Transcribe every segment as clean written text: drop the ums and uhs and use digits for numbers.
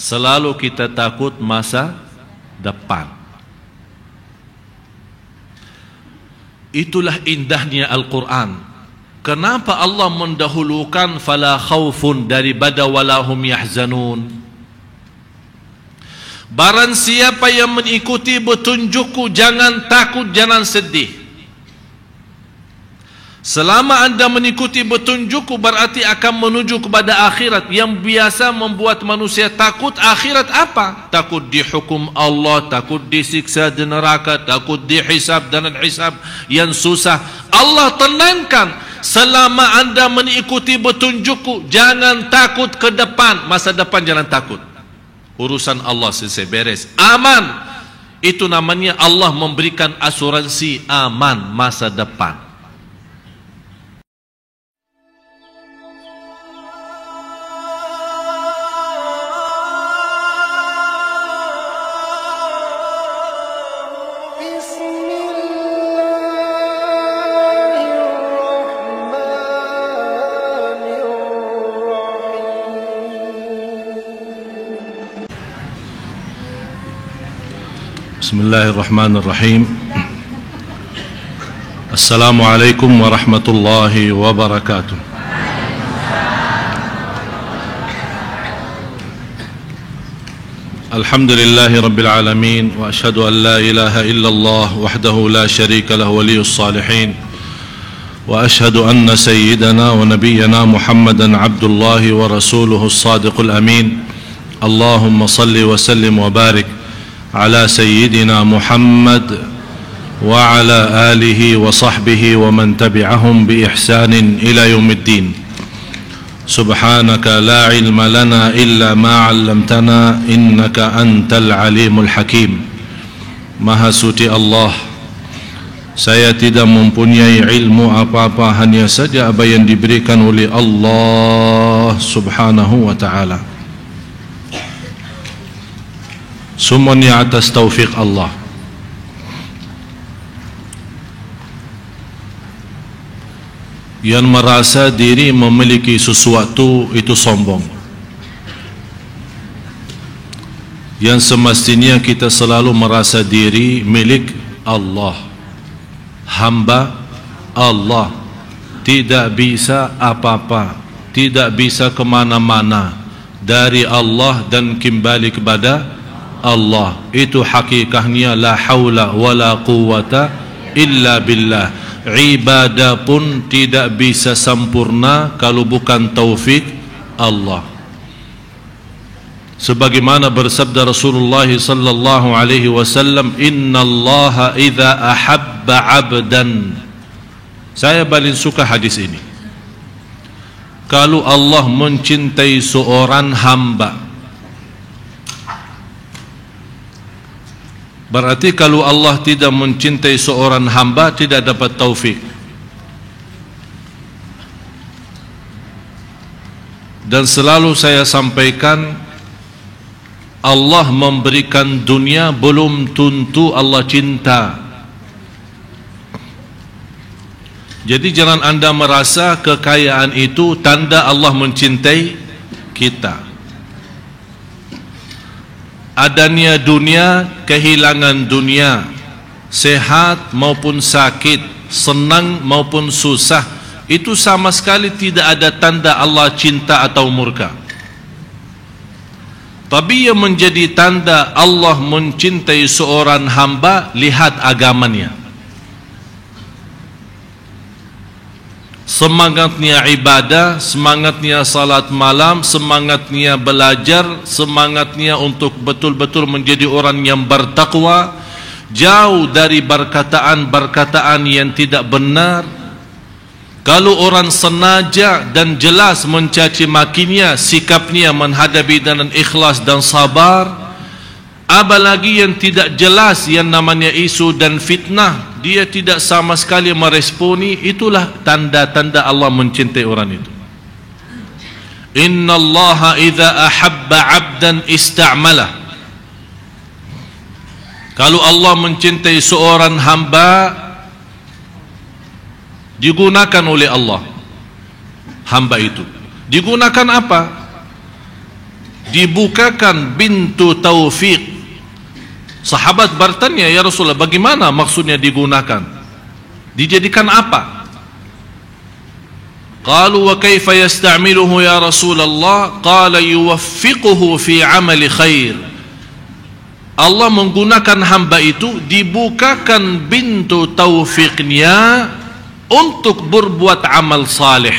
Selalu kita takut masa depan. Itulah indahnya Al-Quran. Kenapa Allah mendahulukan fala khaufun daripada walahum yahzanun? Barang siapa yang mengikuti petunjukku, jangan takut, jangan sedih. Selama anda mengikuti petunjukku, berarti akan menuju kepada akhirat. Yang biasa membuat manusia takut akhirat apa? Takut dihukum Allah, takut disiksa di neraka, takut dihisab dan hisab yang susah. Allah tenangkan, selama anda mengikuti petunjukku, jangan takut ke depan. Masa depan jangan takut. Urusan Allah selesai, beres, aman. Itu namanya Allah memberikan asuransi aman masa depan. Bismillahirrahmanirrahim. Assalamualaikum warahmatullahi wabarakatuh. Alhamdulillahi rabbil alamin, wa ashhadu an la ilaha illallah wahdahu la sharika lahu waliyus salihin, wa ashhadu anna sayyidana wa nabiyyana Muhammadan abdullahi wa rasuluhu as-sadiqul amin. Allahumma salli wa sallim wa barik على سيدنا محمد وعلى آله وصحبه ومن تبعهم بإحسان إلى يوم الدين. سبحانك لا علم لنا إلا ما علمتنا إنك أنت العليم الحكيم. Maha suci Allah, saya tidak mempunyai ilmu apa-apa, hanya saja apa yang diberikan oleh Allah subhanahu wa ta'ala. Semuanya atas taufik Allah. Yang merasa diri memiliki sesuatu itu sombong. Yang semestinya kita selalu merasa diri milik Allah, hamba Allah, tidak bisa apa-apa, tidak bisa kemana-mana dari Allah dan kembali kepada Allah. Itu hakikatnya la haula wala quwata illa billah. Ibadah pun tidak bisa sempurna kalau bukan taufik Allah. Sebagaimana bersabda Rasulullah sallallahu alaihi wasallam, innallaha idza ahabba 'abdan. Saya paling suka hadis ini. Kalau Allah mencintai seorang hamba, berarti kalau Allah tidak mencintai seorang hamba, tidak dapat taufik. Dan selalu saya sampaikan, Allah memberikan dunia belum tentu Allah cinta. Jadi jangan anda merasa kekayaan itu tanda Allah mencintai kita. Adanya dunia, kehilangan dunia, sehat maupun sakit, senang maupun susah, itu sama sekali tidak ada tanda Allah cinta atau murka. Tapi yang menjadi tanda Allah mencintai seorang hamba, lihat agamanya. Semangatnya ibadah, semangatnya salat malam, semangatnya belajar, semangatnya untuk betul-betul menjadi orang yang bertakwa, jauh dari perkataan-perkataan yang tidak benar. Kalau orang sengaja dan jelas mencaci makinya, sikapnya menghadapi dengan ikhlas dan sabar. Apalagi yang tidak jelas, yang namanya isu dan fitnah, dia tidak sama sekali meresponi. Itulah tanda-tanda Allah mencintai orang itu. Inna Allaha idza ahabba 'abdan ista'malah. Kalau Allah mencintai seorang hamba, digunakan oleh Allah hamba itu. Digunakan apa? dibukakan pintu taufik. Sahabat bertanya, ya Rasulullah, bagaimana maksudnya digunakan? Dijadikan apa? Qalu wa kaifa yasta'miluhu ya Rasulullah? Qala yuwaffiquhu fi amali khair. Allah menggunakan hamba itu, dibukakan pintu taufiknya untuk berbuat amal saleh.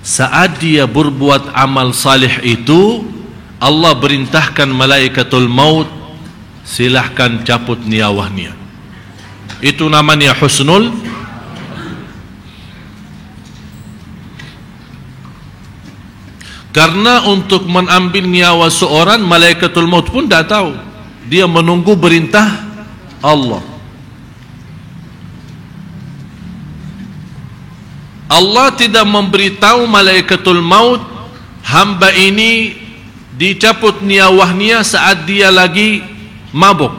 Saat dia berbuat amal saleh itu, Allah perintahkan malaikatul maut, silahkan cabut nyawanya. Itu namanya husnul. Karena untuk mengambil nyawa seorang, malaikatul maut pun tidak tahu. Dia menunggu perintah Allah. Allah tidak memberitahu malaikatul maut, hamba ini dicabut nyawanya saat dia lagi mabuk,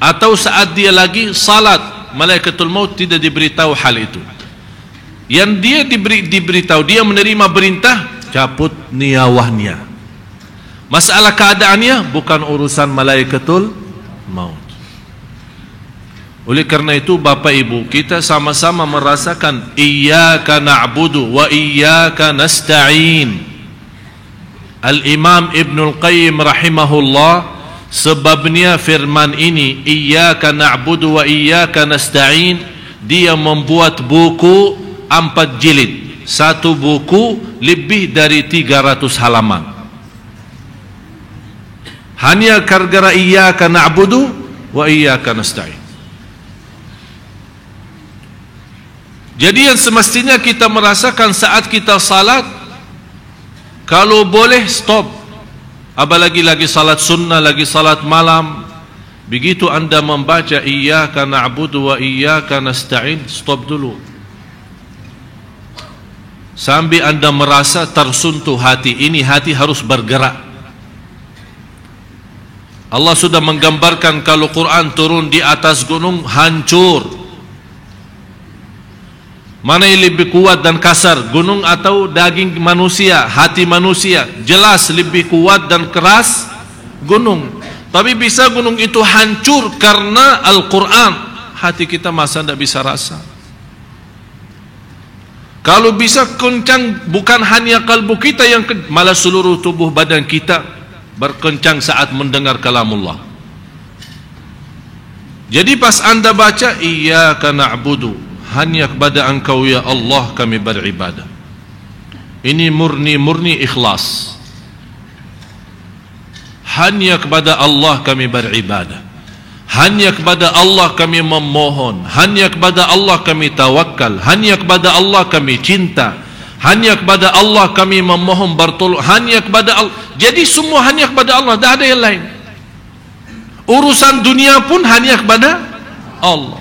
atau saat dia lagi salat. Malaikatul maut tidak diberitahu hal itu. Yang dia diberitahu, dia menerima perintah, cabut nyawanya. Masalah keadaannya bukan urusan malaikatul maut. Oleh karena itu Bapak Ibu, kita sama-sama merasakan iyyaka na'budu wa iyyaka nasta'in. Al-Imam Ibnul Qayyim rahimahullah, sebabnya firman ini iyyaka na'budu wa iyyaka nasta'in, dia membuat buku 4 jilid, satu buku lebih dari 300 halaman. Hanya gara-gara iyyaka na'budu wa iyyaka nasta'in. Jadi yang semestinya kita merasakan saat kita salat, kalau boleh stop. Apalagi lagi salat sunnah, lagi salat malam, begitu anda membaca iyyaka na'budu wa iyyaka nasta'in, stop dulu. Sambil anda merasa tersentuh hati, ini hati harus bergerak. Allah sudah menggambarkan kalau Quran turun di atas gunung, hancur. Mana yang lebih kuat dan kasar, gunung atau daging manusia, hati manusia? Jelas lebih kuat dan keras gunung. Tapi bisa gunung itu hancur karena Al-Quran. Hati kita masa tidak bisa rasa. Kalau bisa kencang, bukan hanya kalbu kita yang malah seluruh tubuh badan kita berkencang saat mendengar kalamullah. Jadi pas anda baca iyyaka na'budu, hanya kepada engkau ya Allah kami beribadah, ini murni ikhlas. Hanya kepada Allah kami beribadah, hanya kepada Allah kami memohon, hanya kepada Allah kami tawakal, hanya kepada Allah kami cinta, hanya kepada Allah kami memohon bertolong, hanya kepada Allah. Jadi semua hanya kepada Allah, tidak ada yang lain. Urusan dunia pun hanya kepada Allah.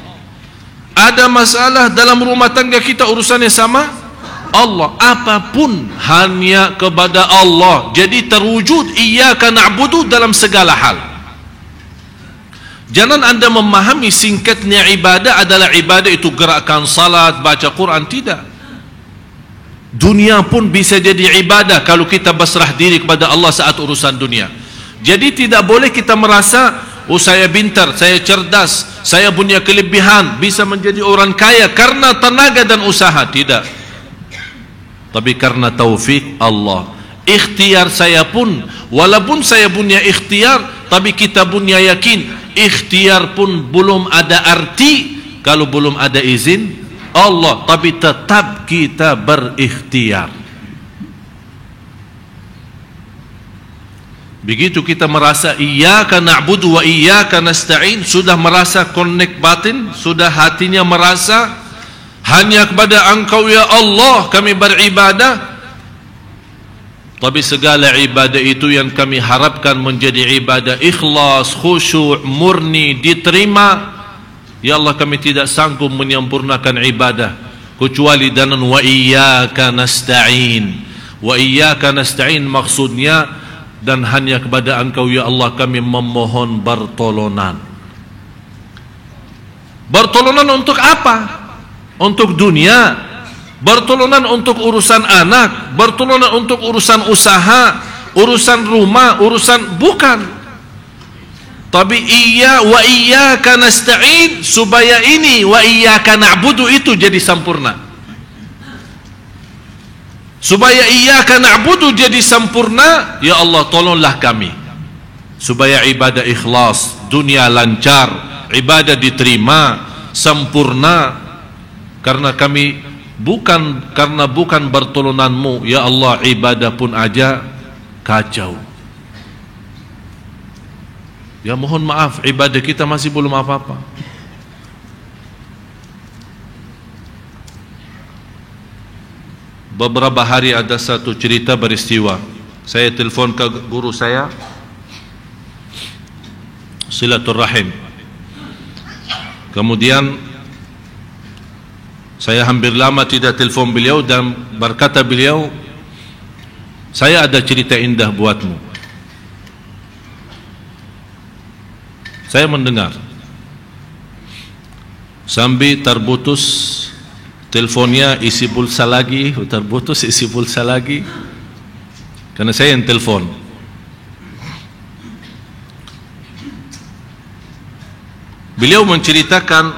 Ada masalah dalam rumah tangga kita, urusannya sama Allah. Apapun hanya kepada Allah. Jadi terwujud iyyaka na'budu dalam segala hal. Jangan anda memahami singkatnya ibadah adalah ibadah itu gerakan salat, baca Quran. Tidak. Dunia pun bisa jadi ibadah kalau kita berserah diri kepada Allah saat urusan dunia. Jadi tidak boleh kita merasa, oh saya pintar, saya cerdas, saya punya kelebihan, bisa menjadi orang kaya karena tenaga dan usaha. Tidak. Tapi karena taufik Allah. Ikhtiar saya pun, walaupun saya punya ikhtiar, tapi kita punya yakin ikhtiar pun belum ada arti kalau belum ada izin Allah. Tapi tetap kita berikhtiar. Begitu kita merasa iyyaka na'budu wa iyyaka nasta'in, sudah merasa connect batin, sudah hatinya merasa hanya kepada engkau ya Allah kami beribadah. Tapi segala ibadah itu yang kami harapkan menjadi ibadah ikhlas, khusyuk, murni, diterima. Ya Allah, kami tidak sanggup menyempurnakan ibadah kecuali dengan wa iyyaka nasta'in. Wa iyyaka nasta'in maksudnya dan hanya kepada engkau ya Allah kami memohon pertolongan. Pertolongan untuk apa? Untuk dunia. bertolongan untuk urusan anak, bertolongan untuk urusan usaha, urusan rumah, urusan bukan. Tapi wa iyyaka nasta'in, supaya ini wa iyyaka na'budu itu jadi sempurna. Supaya iyyaka na'budu jadi sempurna, ya Allah tolonglah kami supaya ibadah ikhlas, dunia lancar, ibadah diterima sempurna, karena kami bukan bertolonganmu ya Allah, ibadah pun aja kacau. Ya mohon maaf, ibadah kita masih belum apa-apa. Beberapa hari ada satu cerita beristiwa. Saya telepon ke guru saya, silaturahim. Kemudian saya hampir lama tidak telepon beliau, dan berkata beliau, saya ada cerita indah buatmu. Saya mendengar sambil terputus teleponnya, isi pulsa lagi, terputus isi pulsa lagi, karena saya yang telepon. Beliau menceritakan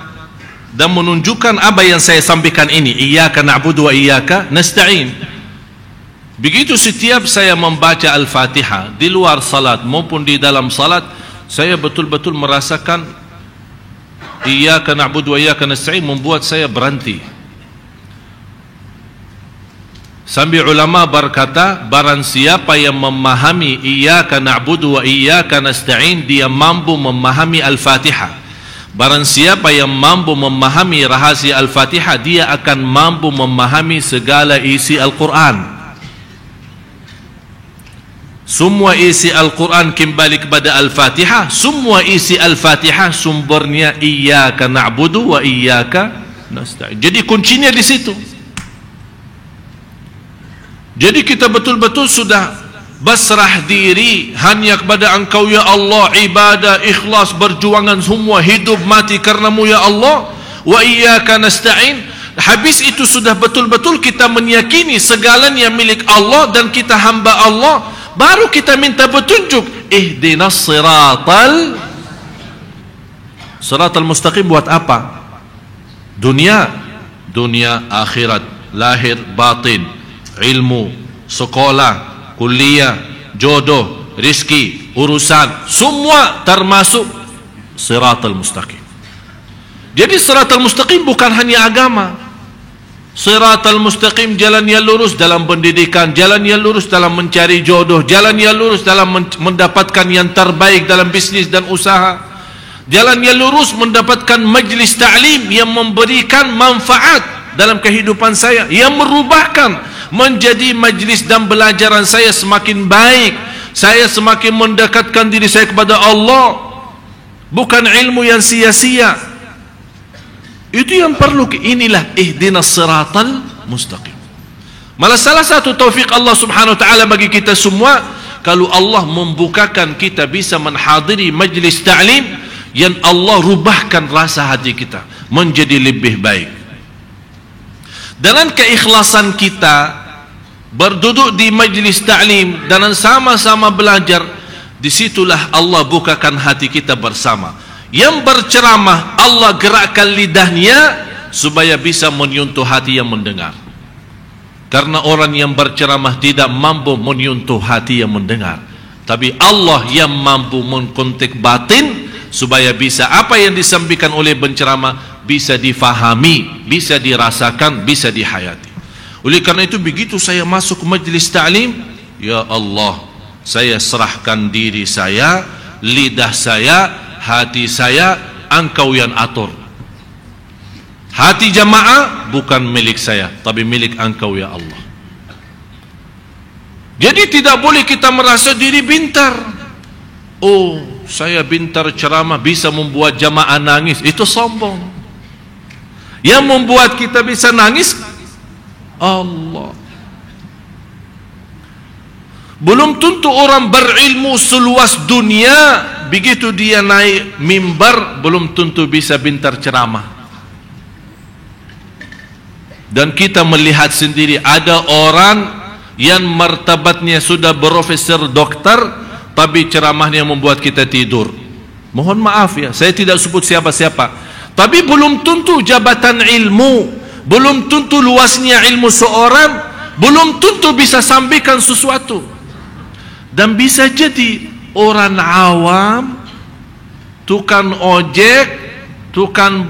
dan menunjukkan apa yang saya sampaikan ini, iyyaka na'budu wa iyyaka nasta'in. Begitu setiap saya membaca Al-Fatihah di luar salat maupun di dalam salat, saya betul-betul merasakan iyyaka na'budu wa iyyaka nasta'in membuat saya berhenti. Sambil ulama berkata, barang siapa yang memahami iyyaka na'budu wa iyyaka nasta'in, dia mampu memahami Al-Fatihah. Barang siapa yang mampu memahami rahasia Al-Fatihah, dia akan mampu memahami segala isi Al-Quran. Semua isi Al-Quran kembali kepada Al-Fatihah. Semua isi Al-Fatihah sumbernya iyyaka na'budu wa iyyaka nasta'in. Jadi kuncinya di situ. Jadi kita betul-betul sudah basrah diri hanya kepada Engkau ya Allah, ibadah, ikhlas, berjuangan semua, hidup mati karenamu ya Allah, wa iyyaka nasta'in. Habis itu sudah betul-betul kita meyakini segalanya milik Allah dan kita hamba Allah, baru kita minta petunjuk, ihdinas siratal mustaqim. Buat apa? Dunia akhirat, lahir batin, ilmu, sekolah, kuliah, jodoh, rizki, urusan, semua termasuk siratal mustaqim. Jadi siratal mustaqim bukan hanya agama. Siratal mustaqim, jalan yang lurus dalam pendidikan, jalan yang lurus dalam mencari jodoh, jalan yang lurus dalam mendapatkan yang terbaik dalam bisnis dan usaha, jalan yang lurus mendapatkan majlis ta'lim yang memberikan manfaat dalam kehidupan saya, yang merubahkan menjadi majlis dan belajaran saya semakin baik, saya semakin mendekatkan diri saya kepada Allah, bukan ilmu yang sia-sia. Itu yang perlu. Inilah ihdinas siratal mustaqim. Malah salah satu taufik Allah subhanahu wa ta'ala bagi kita semua, kalau Allah membukakan kita bisa menghadiri majlis ta'lim yang Allah rubahkan rasa hati kita menjadi lebih baik. Dengan keikhlasan kita berduduk di majlis ta'lim dan sama-sama belajar, disitulah Allah bukakan hati kita bersama. Yang berceramah Allah gerakkan lidahnya supaya bisa menyentuh hati yang mendengar. Karena orang yang berceramah tidak mampu menyentuh hati yang mendengar, tapi Allah yang mampu mengkontak batin supaya bisa apa yang disampaikan oleh penceramah bisa difahami, bisa dirasakan, bisa dihayati. Oleh karena itu begitu saya masuk majlis ta'lim, ya Allah, saya serahkan diri saya, lidah saya, hati saya, Engkau yang atur. Hati jamaah bukan milik saya, tapi milik Engkau ya Allah. Jadi tidak boleh kita merasa diri pintar. Oh, saya pintar ceramah bisa membuat jamaah nangis, itu sombong. Yang membuat kita bisa nangis Allah. Belum tentu orang berilmu seluas dunia, begitu dia naik mimbar belum tentu bisa pintar ceramah. Dan kita melihat sendiri ada orang yang martabatnya sudah profesor dokter, tapi ceramahnya membuat kita tidur. Mohon maaf ya, saya tidak sebut siapa-siapa, tapi belum tentu jabatan ilmu, belum tentu luasnya ilmu seorang, belum tentu bisa sampaikan sesuatu. Dan bisa jadi orang awam, tukang ojek, tukang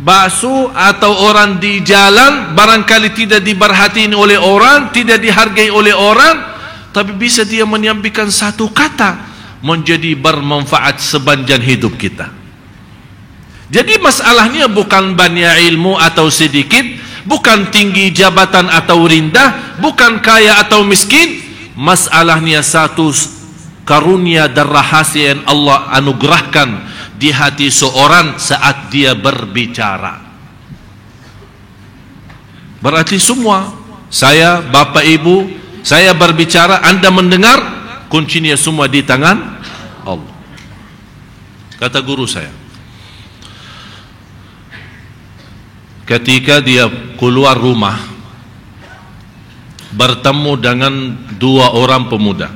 bakso, atau orang di jalan barangkali tidak diperhatiin oleh orang, tidak dihargai oleh orang, tapi bisa dia menyampaikan satu kata menjadi bermanfaat sepanjang hidup kita. Jadi masalahnya bukan banyak ilmu atau sedikit, bukan tinggi jabatan atau rendah, bukan kaya atau miskin. Masalahnya satu karunia dan rahasia yang Allah anugerahkan di hati seorang saat dia berbicara. Berarti semua, saya, bapak ibu, saya berbicara, anda mendengar, kuncinya semua di tangan Allah. Kata guru saya, ketika dia keluar rumah bertemu dengan dua orang pemuda,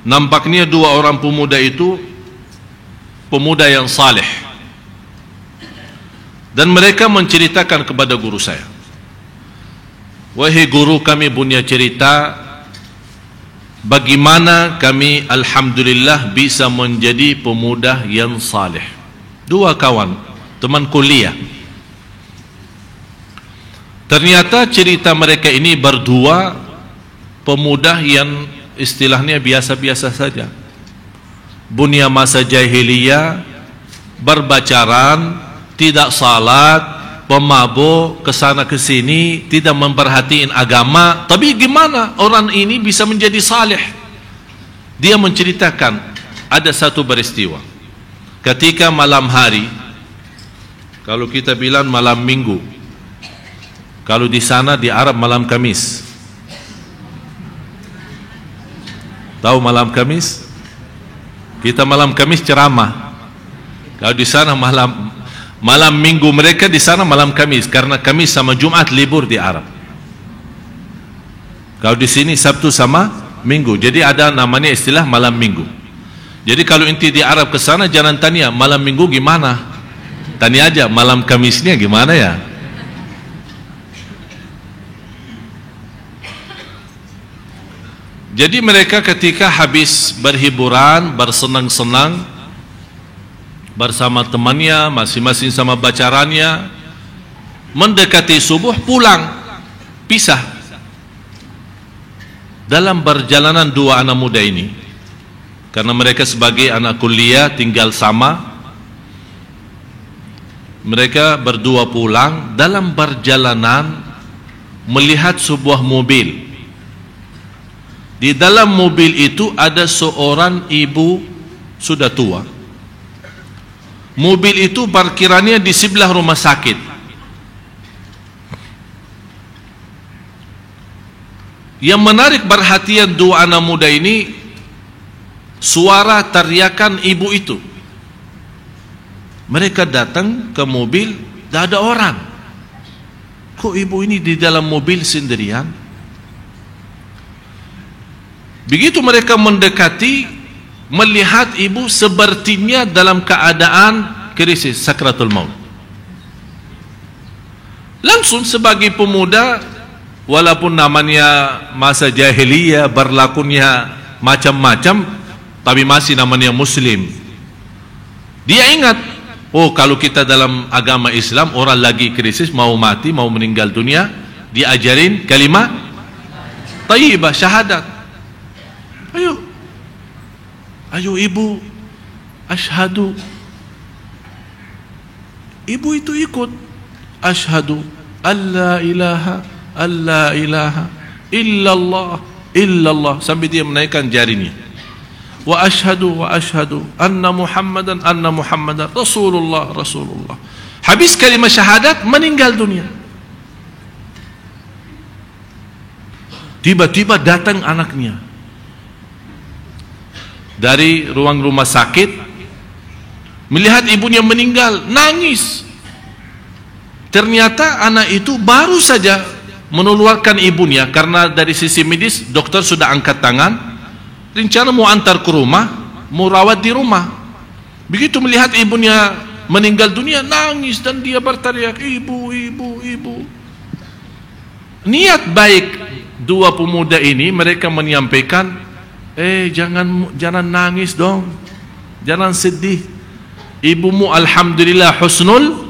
nampaknya dua orang pemuda itu pemuda yang saleh, dan mereka menceritakan kepada guru saya, wahai guru, kami punya cerita bagaimana kami alhamdulillah bisa menjadi pemuda yang saleh. Dua kawan, teman kuliah. Ternyata cerita mereka ini berdua pemuda yang istilahnya biasa-biasa saja. Bunya masa jahiliyah, berbacaran, tidak salat, pemabuk, kesana kesini, tidak memperhatiin agama. Tapi gimana orang ini bisa menjadi saleh? Dia menceritakan ada satu peristiwa ketika malam hari, kalau kita bilang malam minggu, kalau di sana di Arab malam Kamis. Tahu malam Kamis? Kita malam Kamis ceramah. Kalau di sana malam Minggu, mereka di sana malam Kamis, karena Kamis sama Jumat libur di Arab. Kalau di sini Sabtu sama Minggu, jadi ada namanya istilah malam Minggu. Jadi kalau inti di Arab ke sana jangan tanya malam Minggu gimana, tanya aja malam Kamisnya gimana ya. Jadi mereka ketika habis berhiburan, bersenang-senang bersama temannya, masing-masing sama bacarannya, mendekati subuh pulang, pisah. Dalam perjalanan dua anak muda ini, karena mereka sebagai anak kuliah tinggal sama, mereka berdua pulang. Dalam perjalanan melihat sebuah mobil. Di dalam mobil itu ada seorang ibu sudah tua. Mobil itu parkirannya di sebelah rumah sakit. Yang menarik perhatian dua anak muda ini, suara teriakan ibu itu. Mereka datang ke mobil, tidak ada orang. Kok ibu ini di dalam mobil sendirian? Begitu mereka mendekati, melihat ibu sepertinya dalam keadaan krisis, sakratul maut. Langsung sebagai pemuda, walaupun namanya masa jahiliyah, berlakunya macam-macam, tapi masih namanya muslim. Dia ingat, oh kalau kita dalam agama Islam, orang lagi krisis, mau mati, mau meninggal dunia, diajarin kalimat thayyibah, syahadat. Ayo ibu, asyhadu. Ibu itu ikut, asyhadu alla ilaha illallah, sampai dia menaikkan jarinya. Wa asyhadu anna muhammadan rasulullah. Habis kalimat syahadat, meninggal dunia. Tiba-tiba datang anaknya dari ruang rumah sakit, melihat ibunya meninggal, nangis. Ternyata anak itu baru saja menularkan ibunya, karena dari sisi medis dokter sudah angkat tangan, rencana mau antar ke rumah, mau rawat di rumah. Begitu melihat ibunya meninggal dunia, nangis dan dia berteriak, ibu, ibu, ibu. Niat baik dua pemuda ini, mereka menyampaikan, jangan nangis dong, jangan sedih. Ibumu alhamdulillah husnul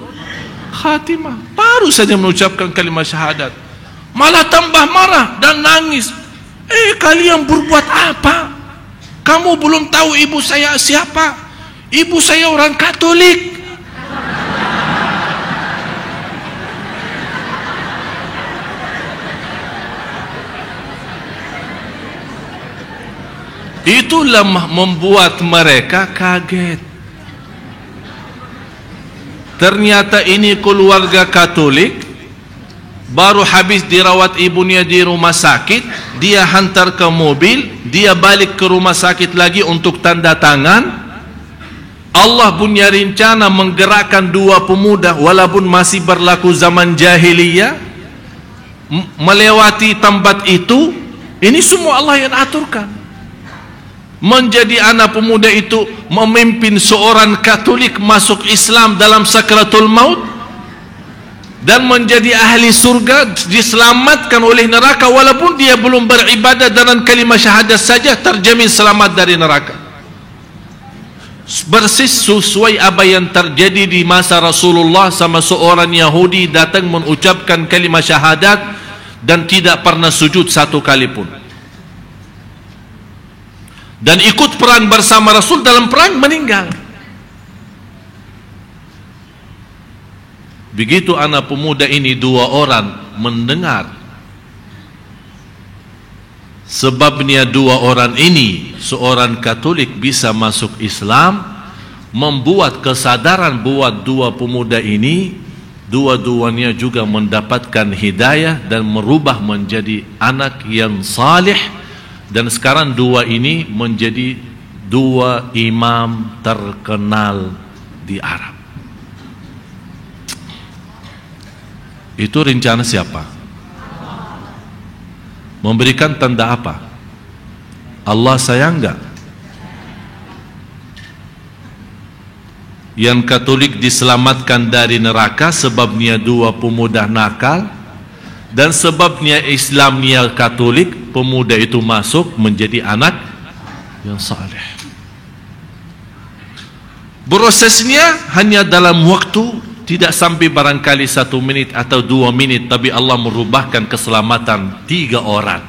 khatimah, baru saja mengucapkan kalimat syahadat, malah tambah marah dan nangis. Kalian berbuat apa? Kamu belum tahu ibu saya siapa? Ibu saya orang Katolik. Itulah membuat mereka kaget. Ternyata ini keluarga Katolik, baru habis dirawat ibunya di rumah sakit, dia hantar ke mobil, dia balik ke rumah sakit lagi untuk tanda tangan. Allah punya rencana menggerakkan dua pemuda, walaupun masih berlaku zaman jahiliyah, melewati tempat itu. Ini semua Allah yang aturkan. Menjadi anak pemuda itu memimpin seorang Katolik masuk Islam dalam sakratul maut, dan menjadi ahli surga, diselamatkan oleh neraka, walaupun dia belum beribadah dengan kalimat syahadat saja terjamin selamat dari neraka. Persis sesuai apa yang terjadi di masa Rasulullah, sama seorang Yahudi datang mengucapkan kalimat syahadat dan tidak pernah sujud satu kali pun, dan ikut perang bersama Rasul, dalam perang meninggal. Begitu anak pemuda ini dua orang mendengar, sebabnya dua orang ini, seorang Katolik bisa masuk Islam, membuat kesadaran buat dua pemuda ini, dua-duanya juga mendapatkan hidayah dan merubah menjadi anak yang salih. Dan sekarang dua ini menjadi dua imam terkenal di Arab. Itu rencana siapa? Memberikan tanda apa? Allah sayang enggak? Yang Katolik diselamatkan dari neraka sebabnya dua pemuda nakal, dan sebabnya Islamnya Katolik, pemuda itu masuk menjadi anak yang saleh. Prosesnya hanya dalam waktu tidak sampai barangkali 1 menit atau 2 menit, tapi Allah merubahkan keselamatan 3 orang.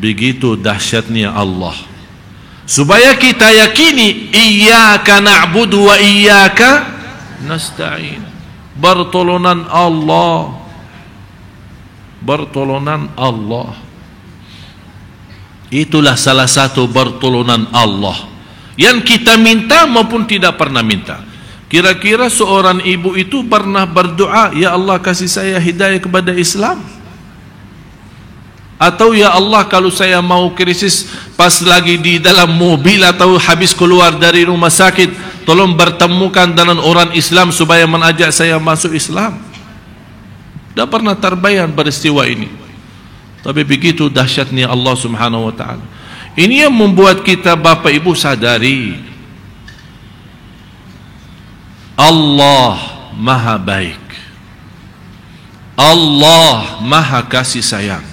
Begitu dahsyatnya Allah. Supaya kita yakini, iyyaka na'budu wa iyyaka nasta'in. Pertolongan Allah, pertolongan Allah. Itulah salah satu pertolongan Allah yang kita minta maupun tidak pernah minta. Kira-kira seorang ibu itu pernah berdoa, ya Allah kasih saya hidayah kepada Islam? Atau ya Allah kalau saya mau krisis pas lagi di dalam mobil atau habis keluar dari rumah sakit, tolong bertemukan dengan orang Islam supaya mengajak saya masuk Islam. Tidak pernah terbayang peristiwa ini. Tapi begitu dahsyatnya Allah subhanahu wa ta'ala. Ini yang membuat kita Bapak Ibu sadari, Allah maha baik, Allah maha kasih sayang.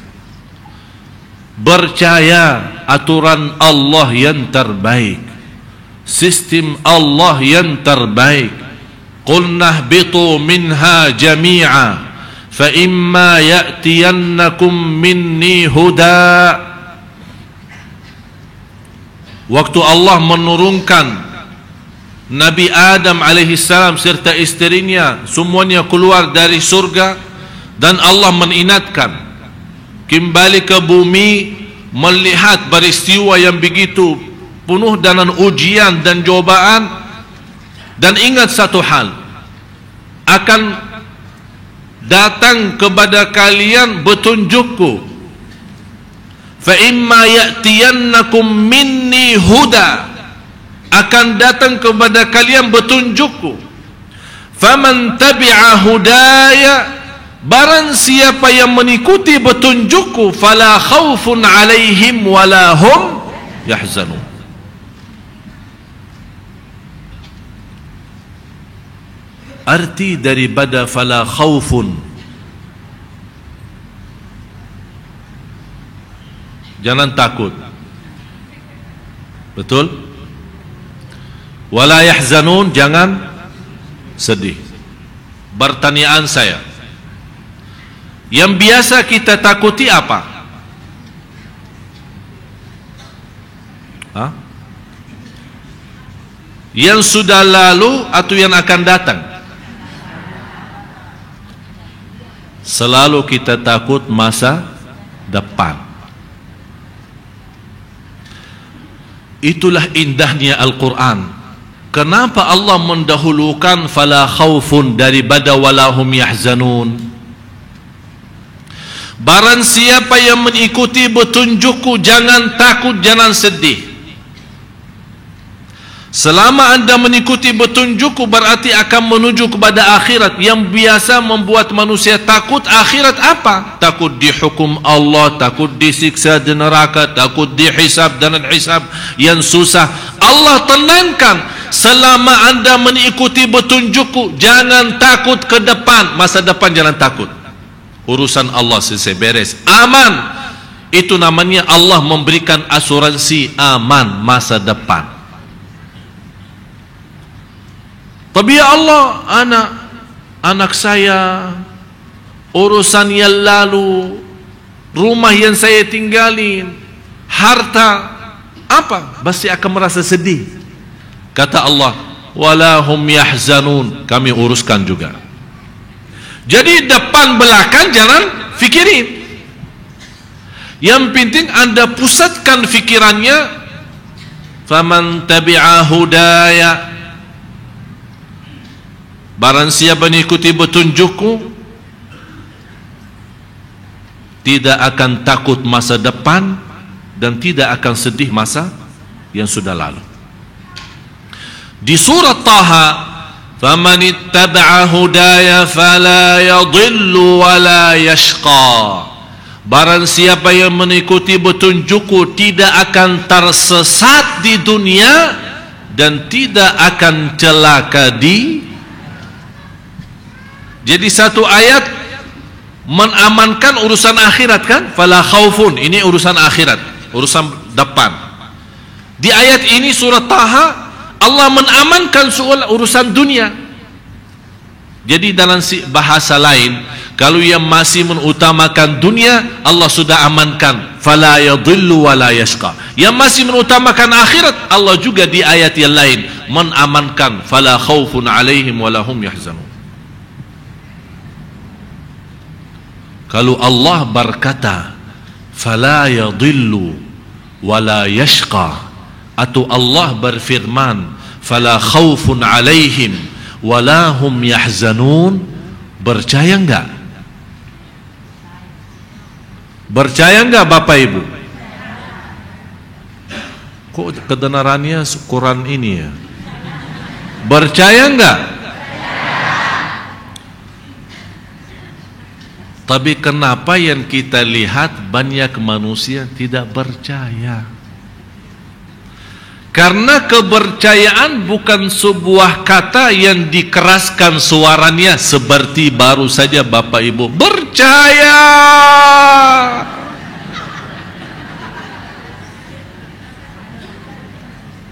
Percaya aturan Allah yang terbaik, sistem Allah yang terbaik. Qul nahbitu minha jami'a fa imma ya'tiyannakum minni huda. Waktu Allah menurunkan Nabi Adam alaihissalam serta istrinya semuanya keluar dari surga, dan Allah mengingatkan kembali ke bumi, melihat peristiwa yang begitu penuh dengan ujian dan cobaan, dan ingat satu hal, akan datang kepada kalian petunjukku, fa imma ya'tiyannakum minni huda, akan datang kepada kalian petunjukku. Faman tabi'a hudaya, barang siapa yang mengikuti petunjukku, fala khaufun alaihim wala hum yahzanun. Arti daripada fala khaufun, jangan takut. Betul? Wala yahzanun, jangan sedih. Pertanyaan saya, yang biasa kita takuti apa? Hah? Yang sudah lalu atau yang akan datang? Selalu kita takut masa depan. Itulah indahnya Al-Quran. Kenapa Allah mendahulukan fala khaufun daripada walahum yahzanun? Barang siapa yang mengikuti petunjukku, jangan takut, jangan sedih. Selama anda mengikuti petunjukku, berarti akan menuju kepada akhirat. Yang biasa membuat manusia takut akhirat apa? Takut dihukum Allah, takut disiksa di neraka, takut dihisab dan hisab yang susah. Allah tenangkan, selama anda mengikuti petunjukku, jangan takut ke depan. Masa depan jangan takut. Urusan Allah selesai, beres, aman. Itu namanya Allah memberikan asuransi aman masa depan. Tapi ya Allah, anak saya, urusan yang lalu, rumah yang saya tinggalin, harta, apa? Pasti akan merasa sedih. Kata Allah, walahum yahzanun, kami uruskan juga. Jadi depan belakang jangan fikirin. Yang penting anda pusatkan fikirannya, faman tabi'a hudaya, barang siapa mengikuti petunjukku, tidak akan takut masa depan dan tidak akan sedih masa yang sudah lalu. Di surat Taha, faman ittaba'a hudaya fala yadhillu wala yashqa, barang siapa yang mengikuti petunjukku tidak akan tersesat di dunia dan tidak akan celaka di. Jadi satu ayat menamankan urusan akhirat kan? Fala khaufun, ini urusan akhirat, urusan depan. Di ayat ini surat Taha, Allah menamankan soal urusan dunia. Jadi dalam bahasa lain, kalau yang masih mengutamakan dunia, Allah sudah amankan fala yadhillu wala yashqa. Yang masih mengutamakan akhirat, Allah juga di ayat yang lain menamankan fala khaufun alaihim wala hum yahzanun. Kalau Allah berkata fala yadhillu wala yashqa, atau Allah berfirman fala khaufun alaihim wala hum yahzanun, percaya enggak? Percaya enggak Bapak Ibu? Kok kebenarannya Quran ini ya? Percaya enggak? Tapi kenapa yang kita lihat banyak manusia tidak percaya? Karena kepercayaan bukan sebuah kata yang dikeraskan suaranya seperti baru saja Bapak Ibu percaya.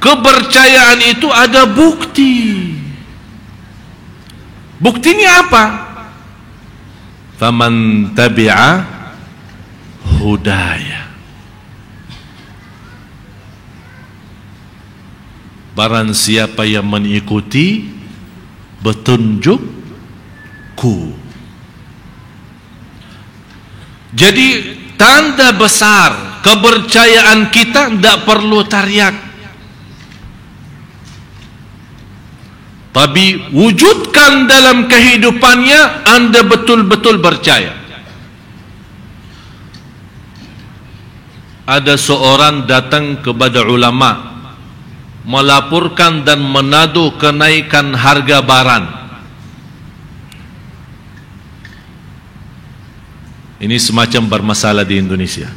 Kepercayaan itu ada bukti. Buktinya apa? Faman tabi'a hudaya, barang siapa yang mengikuti petunjukku. Jadi tanda besar kepercayaan kita tidak perlu teriak, tapi wujudkan dalam kehidupannya anda betul-betul percaya. Ada seorang datang kepada ulama melaporkan dan menadu kenaikan harga barang. Ini semacam bermasalah di Indonesia.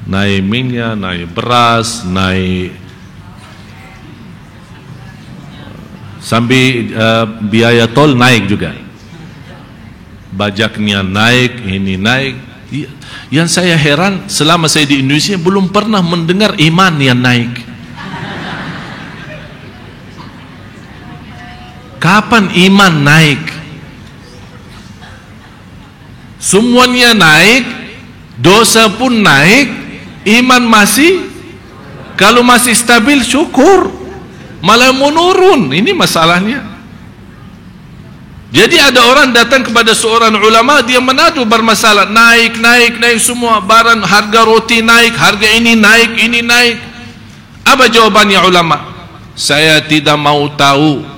Naik minyak, naik beras, naik sambil biaya tol naik juga. Bajaknya naik, ini naik. Yang saya heran, selama saya di Indonesia belum pernah mendengar iman yang naik. Kapan iman naik? Semuanya naik, dosa pun naik, iman masih, kalau masih stabil syukur, malah menurun. Ini masalahnya. Jadi ada orang datang kepada seorang ulama, dia menadu bermasalah, naik semua barang, harga roti naik, harga ini naik. Apa jawabannya ulama? Saya tidak mau tahu.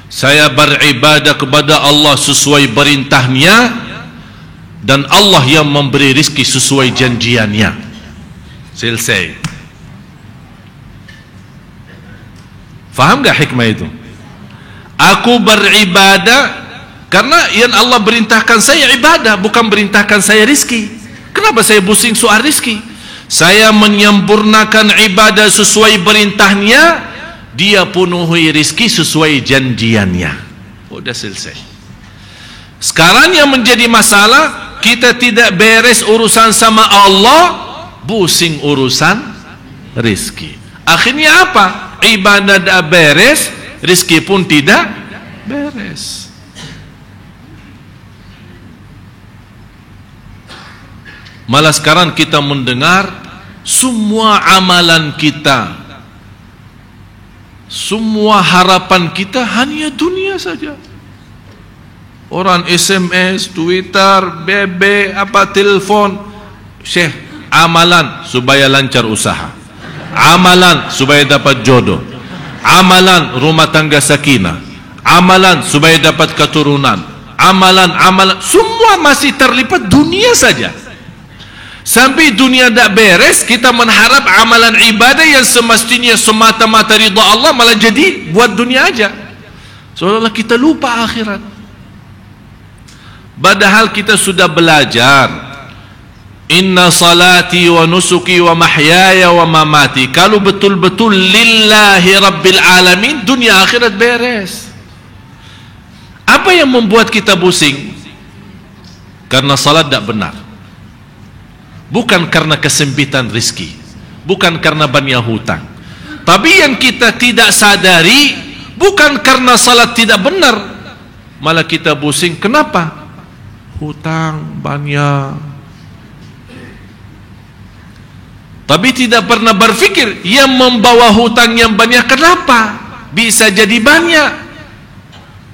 Saya beribadah kepada Allah sesuai perintahnya, dan Allah yang memberi rizki sesuai janjiannya. Selesai. Faham gak hikmah itu? Aku beribadah karena yang Allah perintahkan saya ibadah, bukan perintahkan saya rizki. Kenapa saya pusing soal rizki? Saya menyempurnakan ibadah sesuai perintahnya, dia penuhi rizki sesuai janjiannya. Udah selesai. Sekarang yang menjadi masalah, kita tidak beres urusan sama Allah, pusing urusan rizki. Akhirnya apa? Ibadah tidak beres, rizki pun tidak beres. Malah sekarang kita mendengar semua amalan kita, semua harapan kita hanya dunia saja. Orang SMS, Twitter, BB, telepon. Syekh, amalan supaya lancar usaha, amalan supaya dapat jodoh, amalan rumah tangga sakinah, amalan supaya dapat keturunan, amalan, semua masih terlibat dunia saja. Sampai dunia tidak beres, kita mengharap amalan ibadah yang semestinya semata-mata ridha Allah malah jadi buat dunia aja. Seolah-olah kita lupa akhirat. Padahal kita sudah belajar, inna salati wa nusuki wa mahyaya wa mamati. Kalau betul-betul lillahi rabbil alamin, dunia akhirat beres. Apa yang membuat kita pusing? Karena salat tidak benar. Bukan karena kesempitan rizki, bukan karena banyak hutang. Tapi yang kita tidak sadari, bukan karena salat tidak benar, malah kita pusing. Kenapa? Hutang banyak. Tapi tidak pernah berpikir yang membawa hutang yang banyak kenapa bisa jadi banyak.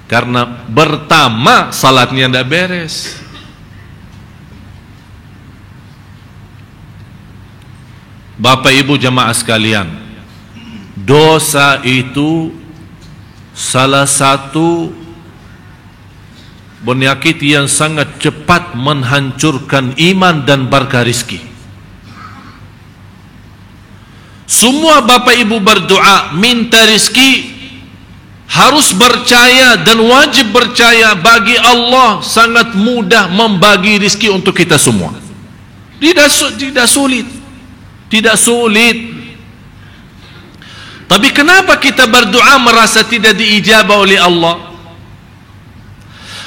Karena pertama salatnya tidak beres. Bapak ibu jamaah sekalian, dosa itu salah satu penyakit yang sangat cepat menghancurkan iman dan berkah rizki. Semua bapak ibu berdoa minta rizki, harus percaya dan wajib percaya bagi Allah sangat mudah membagi rizki untuk kita semua. Tidak sulit. Tidak sulit. Tapi kenapa kita berdoa merasa tidak diijabah oleh Allah?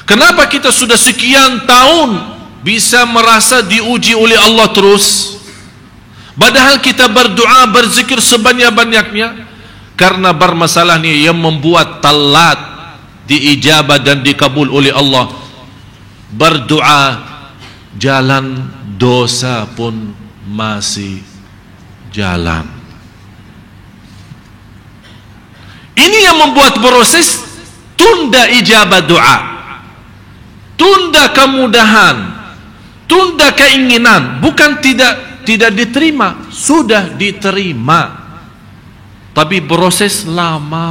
Kenapa kita sudah sekian tahun bisa merasa diuji oleh Allah terus? Padahal kita berdoa, berzikir sebanyak-banyaknya. Karena bermasalahnya yang membuat telat diijabah dan dikabul oleh Allah. Berdoa, jalan dosa pun masih jalan. Ini yang membuat proses tunda ijabah doa, tunda kemudahan, tunda keinginan. Bukan tidak diterima, sudah diterima, tapi proses lama.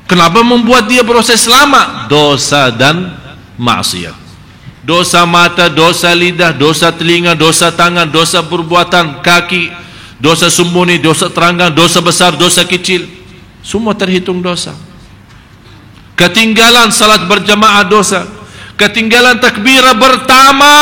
Kenapa membuat dia proses lama? Dosa dan maksiat. Dosa mata, dosa lidah, dosa telinga, dosa tangan, dosa perbuatan kaki, dosa sembunyi, dosa terangkan, dosa besar, dosa kecil, semua terhitung dosa. ketinggalan salat berjamaah dosa, ketinggalan takbirah pertama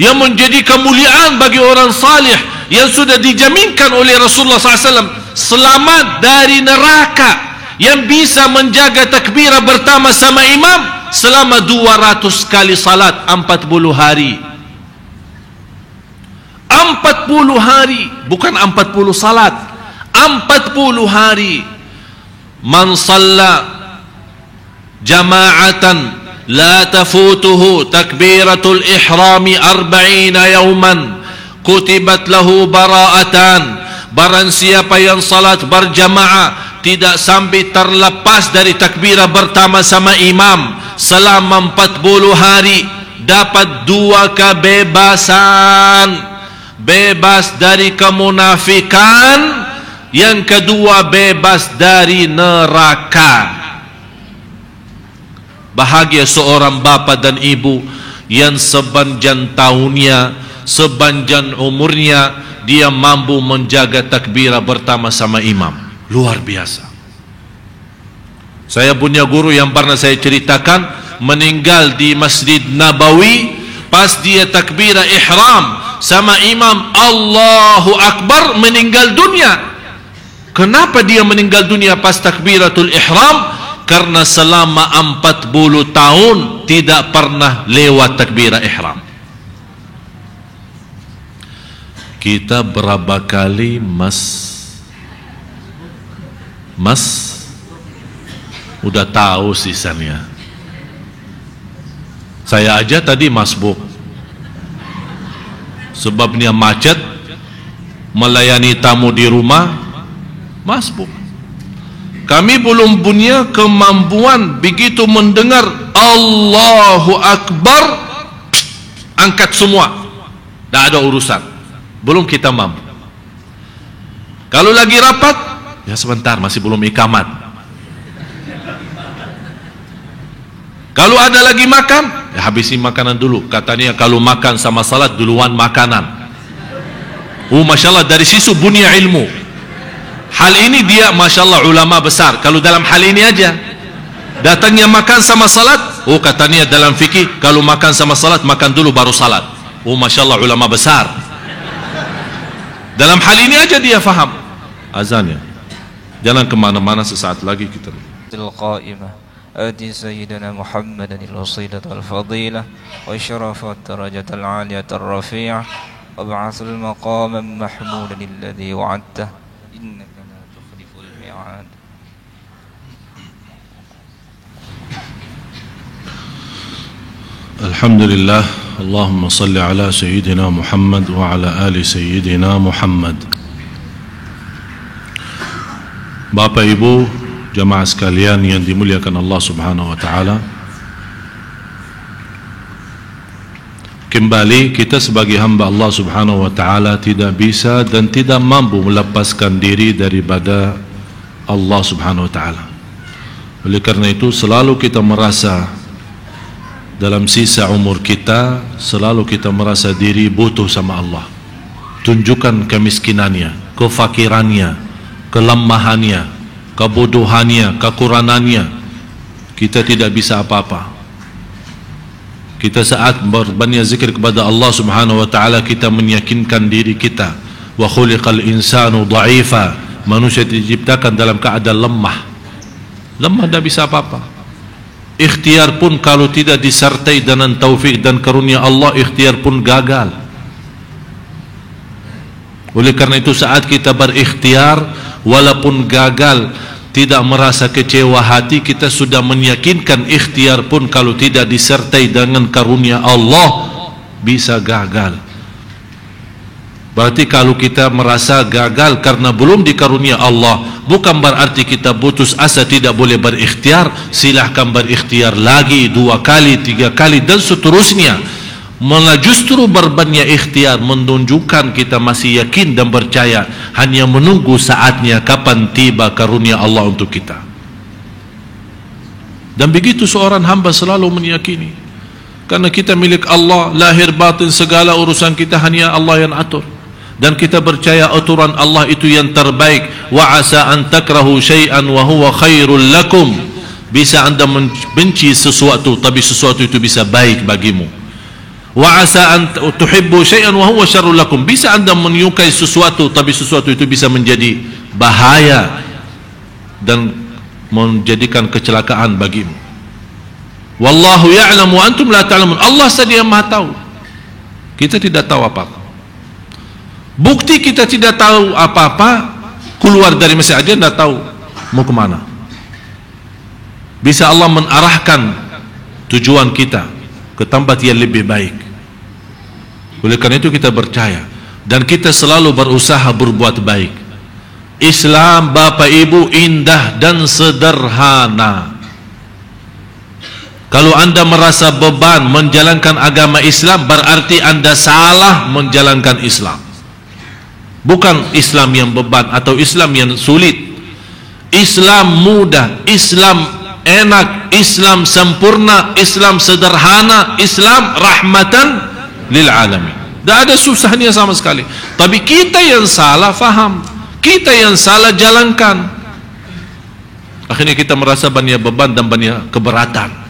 yang menjadi kemuliaan bagi orang salih yang sudah dijaminkan oleh Rasulullah SAW selamat dari neraka, yang bisa menjaga takbirah pertama sama imam selama 200 kali salat 40 hari. 40 hari, bukan 40 salat, 40 hari. Man shalla jama'atan la tafutuhu takbiratul ihrami 40 yawman kutibat lahu bara'atan. Barang siapa yang salat berjamaah tidak sampai terlepas dari takbirah pertama sama imam selama 40 hari, dapat 2 kebebasan. Bebas dari kemunafikan, yang kedua bebas dari neraka. Bahagia seorang bapa dan ibu yang sepanjang tahunnya, sepanjang umurnya dia mampu menjaga takbirah pertama sama imam. Luar biasa. Saya punya guru yang pernah saya ceritakan meninggal di Masjid Nabawi pas dia takbirah ihram sama imam Allahu Akbar, meninggal dunia. Kenapa dia meninggal dunia pas takbiratul ihram? Karena selama 40 tahun tidak pernah lewat takbirah ihram. Kita berapa kali mas udah tahu sisanya. Saya aja tadi masbuk, sebabnya macet, melayani tamu di rumah, masbuk. Kami belum punya kemampuan begitu mendengar Allahu Akbar, angkat semua, tidak ada urusan, belum kita mampu. Kalau lagi rapat, ya sebentar, masih belum ikamat. Kalau ada lagi makan, ya habisi makanan dulu. Katanya kalau makan sama salat duluan makanan. Masya Allah, dari situ bunya ilmu. Hal ini dia Masya Allah ulama besar. Kalau dalam hal ini aja, datangnya makan sama salat, katanya dalam fikih kalau makan sama salat makan dulu baru salat. Masya Allah ulama besar. Dalam hal ini aja dia faham. Azannya jangan kemana-mana, sesaat lagi kita آتي سيدنا محمدا الوسيلة والفضيلة والشرف والدرجة العالية الرفيعة وابعث المقام محمودا الذي وعدته إنك لا تخلف الميعاد. الحمد لله. اللهم صل على سيدنا محمد وعلى آل سيدنا محمد. Bapak Ibu jamaah sekalian yang dimuliakan Allah Subhanahu wa taala, kembali kita sebagai hamba Allah Subhanahu wa taala tidak bisa dan tidak mampu melepaskan diri daripada Allah Subhanahu wa taala. Oleh karena itu selalu kita merasa dalam sisa umur kita, selalu kita merasa diri butuh sama Allah. Tunjukkan kemiskinannya, kefakirannya, kelemahannya, kebodohannya, kekurangannya. Kita tidak bisa apa-apa. Kita saat berbanyak zikir kepada Allah Subhanahu wa taala, kita meyakinkan diri kita, wa khuliqal insanu dha'ifa, manusia diciptakan dalam keadaan lemah. Lemah, tidak bisa apa-apa. Ikhtiar pun kalau tidak disertai dengan taufik dan karunia Allah, ikhtiar pun gagal. Oleh karena itu saat kita berikhtiar, walaupun gagal, tidak merasa kecewa hati, kita sudah meyakinkan ikhtiar pun kalau tidak disertai dengan karunia Allah bisa gagal. Berarti kalau kita merasa gagal karena belum dikarunia Allah, bukan berarti kita putus asa, tidak boleh berikhtiar. Silahkan berikhtiar lagi, 2 kali, 3 kali dan seterusnya. Malah justru berbanyak ikhtiar menunjukkan kita masih yakin dan percaya, hanya menunggu saatnya kapan tiba karunia Allah untuk kita. Dan begitu seorang hamba selalu meyakini, karena kita milik Allah, lahir batin segala urusan kita hanya Allah yang atur, dan kita percaya aturan Allah itu yang terbaik. Wa asa an takrahu syai'an wa huwa khairul lakum Bisa anda membenci sesuatu, tapi sesuatu itu bisa baik bagimu. Wa asa an tuhibbu syai'an wa huwa syarrul lakum. Bisa anda menyukai sesuatu, tapi sesuatu itu bisa menjadi bahaya dan menjadikan kecelakaan bagimu. Wallahu ya'lamu wa antum la ta'lamun. Allah saja yang Maha tahu. Kita tidak tahu apa-apa. Bukti kita tidak tahu apa-apa, keluar dari masjid aja tidak tahu mau kemana. Bisa Allah mengarahkan tujuan kita ke tempat yang lebih baik. Oleh karena itu kita percaya dan kita selalu berusaha berbuat baik. Islam, Bapak Ibu, indah dan sederhana. Kalau anda merasa beban menjalankan agama Islam, berarti anda salah menjalankan Islam. Bukan Islam yang beban atau Islam yang sulit. Islam mudah, Islam enak, Islam sempurna, Islam sederhana, Islam rahmatan lil alamin. Tidak ada susahnya sama sekali. Tapi kita yang salah faham, kita yang salah jalankan. Akhirnya kita merasa banyak beban dan banyak keberatan.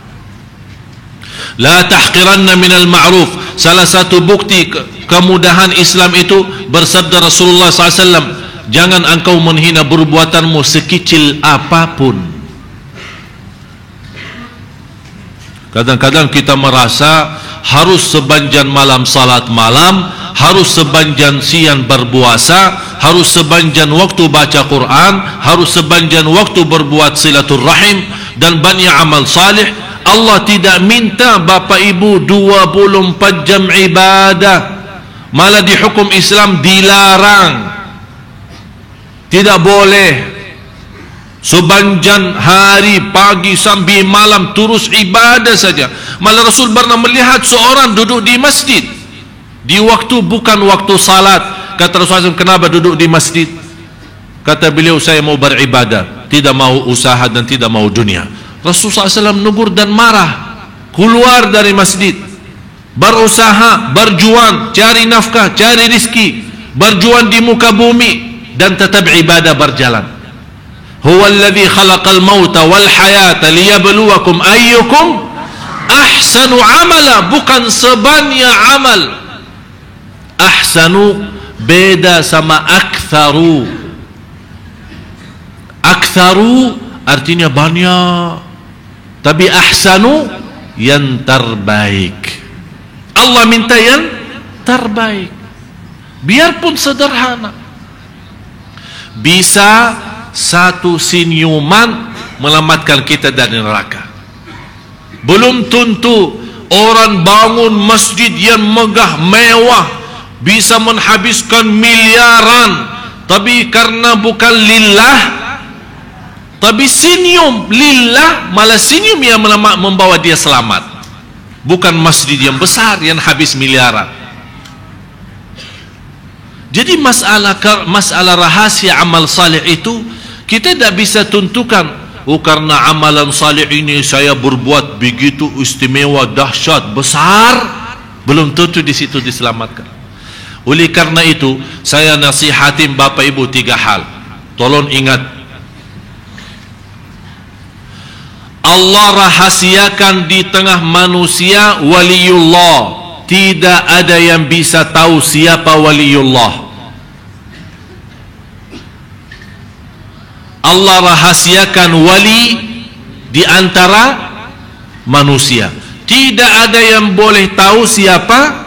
La tahqiranna minal ma'ruf. Salah satu bukti kemudahan Islam itu, bersabda Rasulullah SAW, jangan engkau menghina perbuatanmu sekecil apapun. Kadang-kadang kita merasa harus sebanjan malam salat malam, harus sebanjan siang berpuasa, harus sebanjan waktu baca Quran, harus sebanjan waktu berbuat silaturrahim dan banyak amal salih. Allah tidak minta Bapak Ibu 24 jam ibadah. Malah di hukum Islam dilarang. Tidak boleh sepanjang hari, pagi sampai malam terus ibadah saja. Malah Rasul pernah melihat seorang duduk di masjid di waktu bukan waktu salat. Kata Rasulullah SAW, kenapa duduk di masjid? Kata beliau, saya mau beribadah, tidak mau usaha dan tidak mau dunia. Rasulullah SAW negur dan marah. Keluar dari masjid, berusaha, berjuang, cari nafkah, cari rizki, berjuang di muka bumi dan tetap ibadah berjalan. Huwa alladhi khalaqal mauta wal hayata liyabluwakum ayyukum ahsanu amala, bukan sebanyak amal. Ahsanu beda sama aktharu. Aktharu artinya banyak, tapi ahsanu yang terbaik. Allah minta yang terbaik, biarpun sederhana. Bisa satu senyuman melamatkan kita dari neraka. Belum tentu orang bangun masjid yang megah mewah bisa menghabiskan miliaran, tapi karena bukan lillah, tapi senyum lillah, malah senyum yang membawa dia selamat. Bukan masjid yang besar yang habis miliaran. Jadi masalah rahasia amal saleh itu kita tidak bisa tentukan, oh karena amalan saleh ini saya berbuat begitu istimewa, dahsyat, besar, belum tentu di situ diselamatkan. Oleh karena itu saya nasihatin Bapak Ibu 3 hal. Tolong ingat, Allah rahasiakan di tengah manusia waliullah. Tidak ada yang bisa tahu siapa waliullah. Allah rahasiakan wali di antara manusia. Tidak ada yang boleh tahu siapa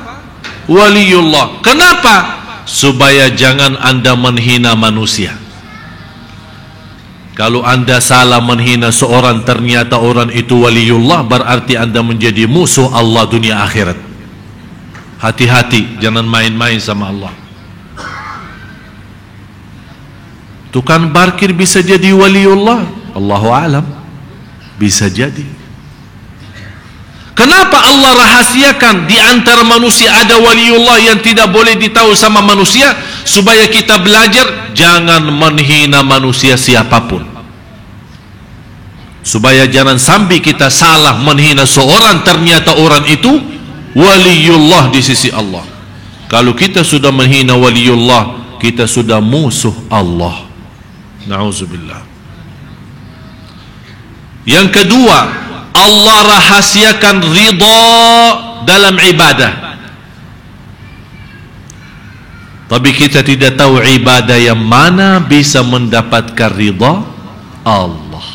waliullah. Kenapa? Supaya jangan anda menghina manusia. Kalau anda salah menghina seorang, ternyata orang itu waliullah, berarti anda menjadi musuh Allah dunia akhirat. Hati-hati, jangan main-main sama Allah. Tukang parkir bisa jadi waliullah, Allahu a'lam, bisa jadi. Kenapa Allah rahasiakan di antara manusia ada waliullah yang tidak boleh ditahu sama manusia? Supaya kita belajar jangan menghina manusia siapapun. Supaya jangan sampai kita salah menghina seorang, ternyata orang itu waliullah di sisi Allah. Kalau kita sudah menghina waliullah, kita sudah musuh Allah. Na'udzubillah. Yang kedua, Allah rahasiakan ridha dalam ibadah. Tapi kita tidak tahu ibadah yang mana bisa mendapatkan ridha Allah.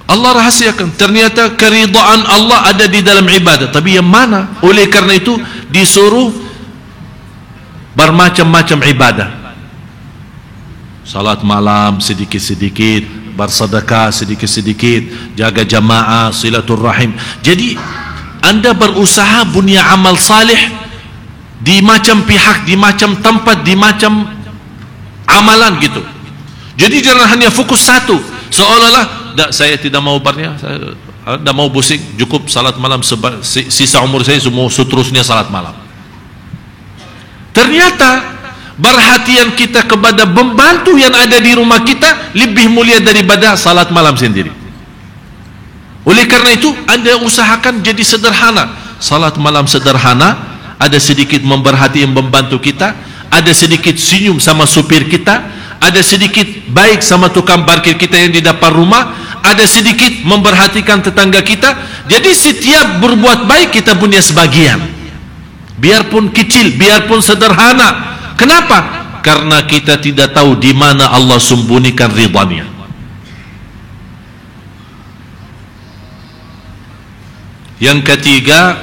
Allah rahasiakan. Ternyata keridhaan Allah ada di dalam ibadah. Tapi yang mana? Oleh karena itu disuruh bermacam-macam ibadah. Salat malam sedikit-sedikit, bersedekah sedikit-sedikit, jaga jamaah, silaturrahim. Jadi anda berusaha punya amal salih di macam pihak, di macam tempat, di macam amalan gitu. Jadi jangan hanya fokus satu, seolah-olah saya tidak mau barnya, saya tidak mau pusing, cukup salat malam, sisa umur saya semua seterusnya salat malam. Ternyata perhatian kita kepada pembantu yang ada di rumah kita lebih mulia daripada salat malam sendiri. Oleh karena itu Anda usahakan jadi sederhana. Salat malam sederhana, ada sedikit memperhatikan pembantu kita, ada sedikit senyum sama supir kita, ada sedikit baik sama tukang parkir kita yang di depan rumah, ada sedikit memperhatikan tetangga kita. Jadi setiap berbuat baik kita punya sebagian, biarpun kecil, biarpun sederhana. Kenapa? Karena kita tidak tahu di mana Allah sembunyikan ridhanya. Yang ketiga,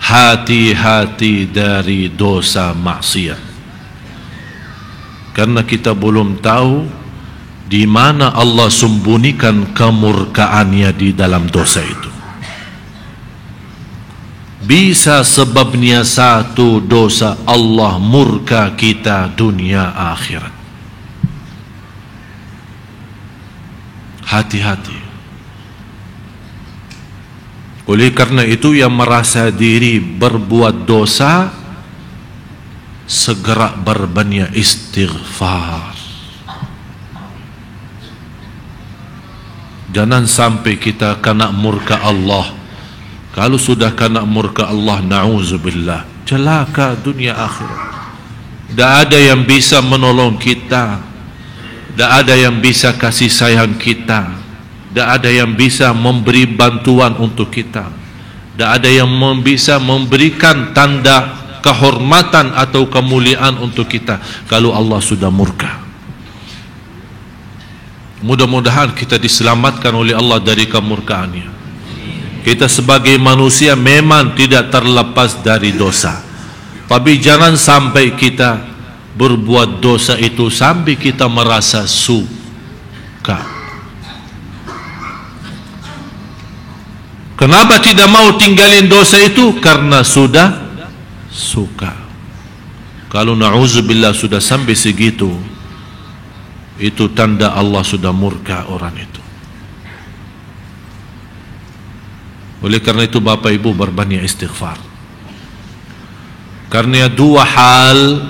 hati-hati dari dosa maksiat. Karena kita belum tahu di mana Allah sembunyikan kemurkaannya di dalam dosa itu. Bisa sebabnya satu dosa Allah murka kita dunia akhirat. Hati-hati. Oleh karena itu yang merasa diri berbuat dosa, segera berbanyak istighfar. Jangan sampai kita kena murka Allah. Kalau sudah kena murka Allah, na'udzubillah, celaka dunia akhirat. Tidak ada yang bisa menolong kita, tidak ada yang bisa kasih sayang kita, tidak ada yang bisa memberi bantuan untuk kita, tidak ada yang bisa memberikan tanda kehormatan atau kemuliaan untuk kita kalau Allah sudah murka. Mudah-mudahan kita diselamatkan oleh Allah dari kemurkaannya. Kita sebagai manusia memang tidak terlepas dari dosa, tapi jangan sampai kita berbuat dosa itu sampai kita merasa suka. Kenapa tidak mau tinggalin dosa itu? Karena sudah suka. Kalau na'udzubillah sudah sampai segitu, itu tanda Allah sudah murka orang itu. Oleh karena itu Bapak Ibu berbanyak istighfar. Karena dua hal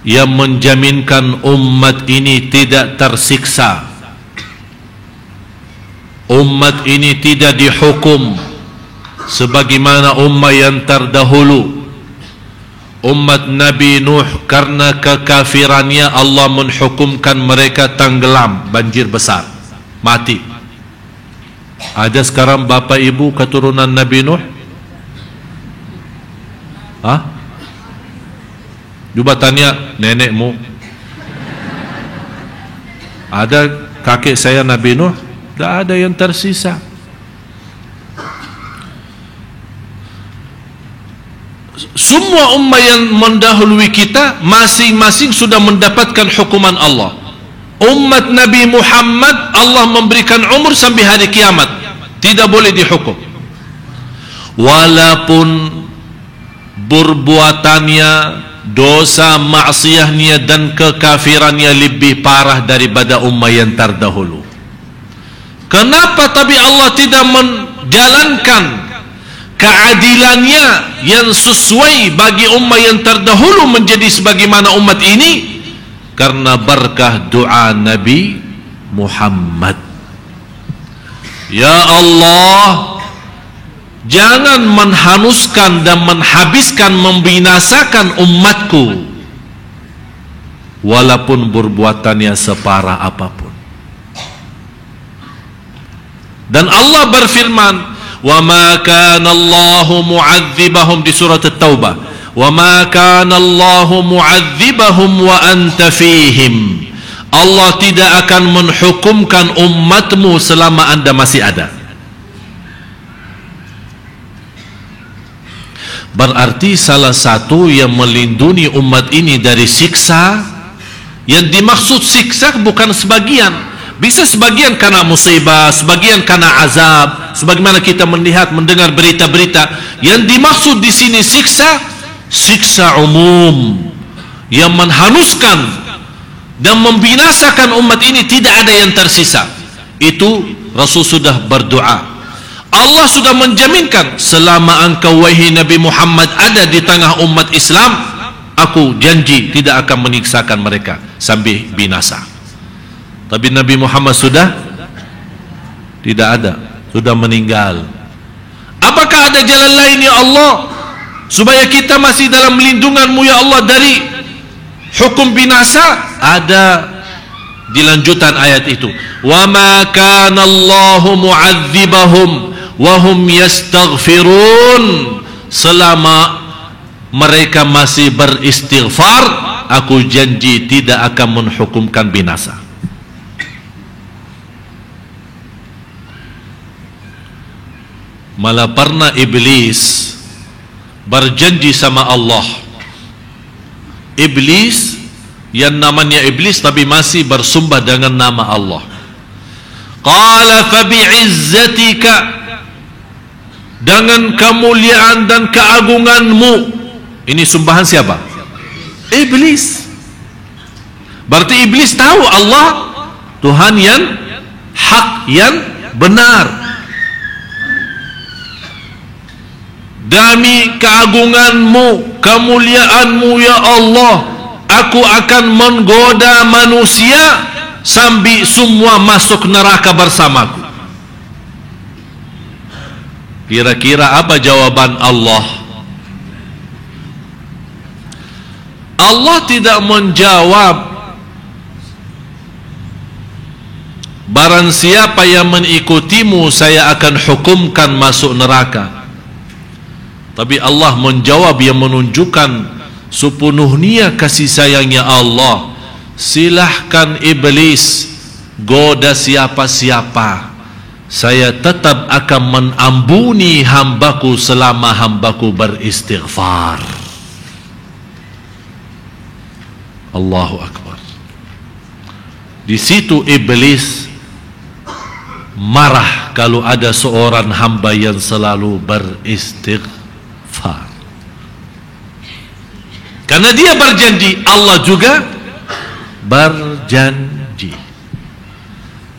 yang menjaminkan umat ini tidak tersiksa, umat ini tidak dihukum sebagaimana umat yang terdahulu. Umat Nabi Nuh karena kekafirannya Allah menghukumkan mereka tenggelam, banjir besar, mati. Ada sekarang Bapak Ibu keturunan Nabi Nuh? Hah? Coba tanya nenekmu. Ada kakek saya Nabi Nuh? Tidak ada yang tersisa. Semua umat yang mendahului kita masing-masing sudah mendapatkan hukuman Allah. Umat Nabi Muhammad Allah memberikan umur sampai hari kiamat, tidak boleh dihukum. Walaupun perbuatannya, dosa maksiatnya dan kekafirannya lebih parah daripada umat yang terdahulu. Kenapa tapi Allah tidak menjalankan keadilannya yang sesuai bagi umat yang terdahulu menjadi sebagaimana umat ini? Karena berkah doa Nabi Muhammad. Ya Allah, jangan menhanuskan dan menghabiskan, membinasakan umatku. walaupun perbuatannya separah apapun. Dan Allah berfirman, wa ma kana Allahu mu'adzibahum di surat At-Taubah, wa ma kana Allahu mu'adzibahum wa anta fihim. Allah tidak akan menghukumkan umatmu selama Anda masih ada. Berarti salah satu yang melindungi umat ini dari siksa, yang dimaksud siksa bukan sebagian, bisa sebagian karena musibah, sebagian karena azab, sebagaimana kita melihat mendengar berita-berita. Yang dimaksud di sini siksa, siksa umum yang menhanuskan dan membinasakan umat ini, tidak ada yang tersisa. Itu Rasul sudah berdoa. Allah sudah menjaminkan, selama engkau wahai Nabi Muhammad ada di tengah umat Islam, aku janji tidak akan menyiksakan mereka sampai binasa. Tapi Nabi Muhammad sudah tidak ada, sudah meninggal. Apakah ada jalan lain ya Allah supaya kita masih dalam lindunganmu ya Allah dari hukum binasa? Ada di lanjutan ayat itu, wa ma kana Allahu mu'adzibahum wa hum yastaghfirun. Selama mereka masih beristighfar, aku janji tidak akan menghukumkan binasa. Malah pernah iblis berjanji sama Allah. Iblis yang namanya iblis tapi masih bersumpah dengan nama Allah. Qala fa bi'izzatika, dengan kemuliaan dan keagunganmu. Ini sumbahan siapa? Iblis. Berarti iblis tahu Allah Tuhan yang hak, yang benar. Demi keagunganmu, kemuliaanmu ya Allah, aku akan menggoda manusia sampai semua masuk neraka bersamaku. Kira-kira apa jawaban Allah? Allah tidak menjawab, barang siapa yang mengikutimu saya akan hukumkan masuk neraka. Tapi Allah menjawab yang menunjukkan sepenuhnya kasih sayangnya Allah. Silahkan iblis goda siapa-siapa, saya tetap akan mengampuni hambaku selama hambaku beristighfar. Allahu Akbar. Di situ iblis marah kalau ada seorang hamba yang selalu beristighfar, karena dia berjanji, Allah juga berjanji,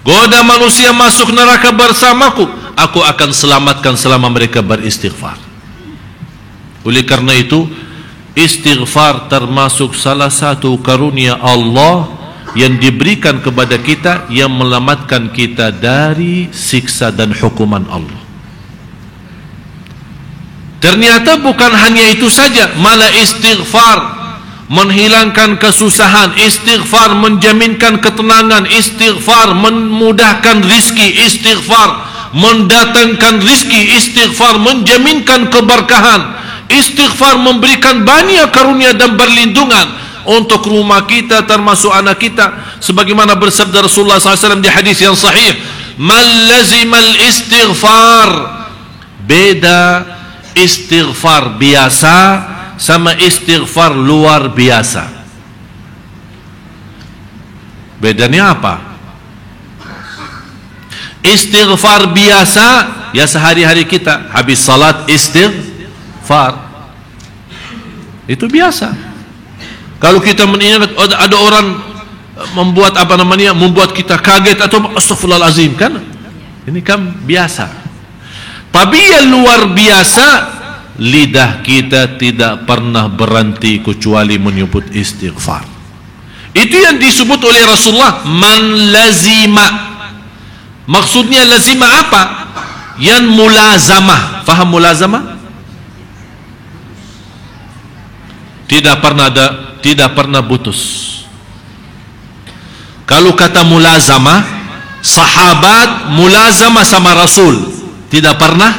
goda manusia masuk neraka bersamaku, aku akan selamatkan selama mereka beristighfar. Oleh karena itu, istighfar termasuk salah satu karunia Allah yang diberikan kepada kita, yang menyelamatkan kita dari siksa dan hukuman Allah. Ternyata bukan hanya itu saja, malah istighfar menghilangkan kesusahan, istighfar menjaminkan ketenangan, istighfar memudahkan rizki, istighfar mendatangkan rizki, istighfar menjaminkan keberkahan, istighfar memberikan banyak karunia dan perlindungan untuk rumah kita termasuk anak kita, sebagaimana bersabda Rasulullah SAW di hadis yang sahih, man lazimal istighfar. Beda istighfar biasa sama istighfar luar biasa. Bedanya apa? Istighfar biasa ya sehari-hari kita, habis salat istighfar, itu biasa. Kalau kita mengingat ada orang membuat membuat kita kaget atau astagfirullahalazim, kan ini kan biasa. Tapi yang luar biasa, lidah kita tidak pernah berhenti kecuali menyebut istighfar. Itu yang disebut oleh Rasulullah man lazima. Maksudnya lazima apa? Yang mulazamah. Faham mulazamah? Tidak pernah putus. Kalau kata mulazamah, sahabat mulazamah sama Rasul, tidak pernah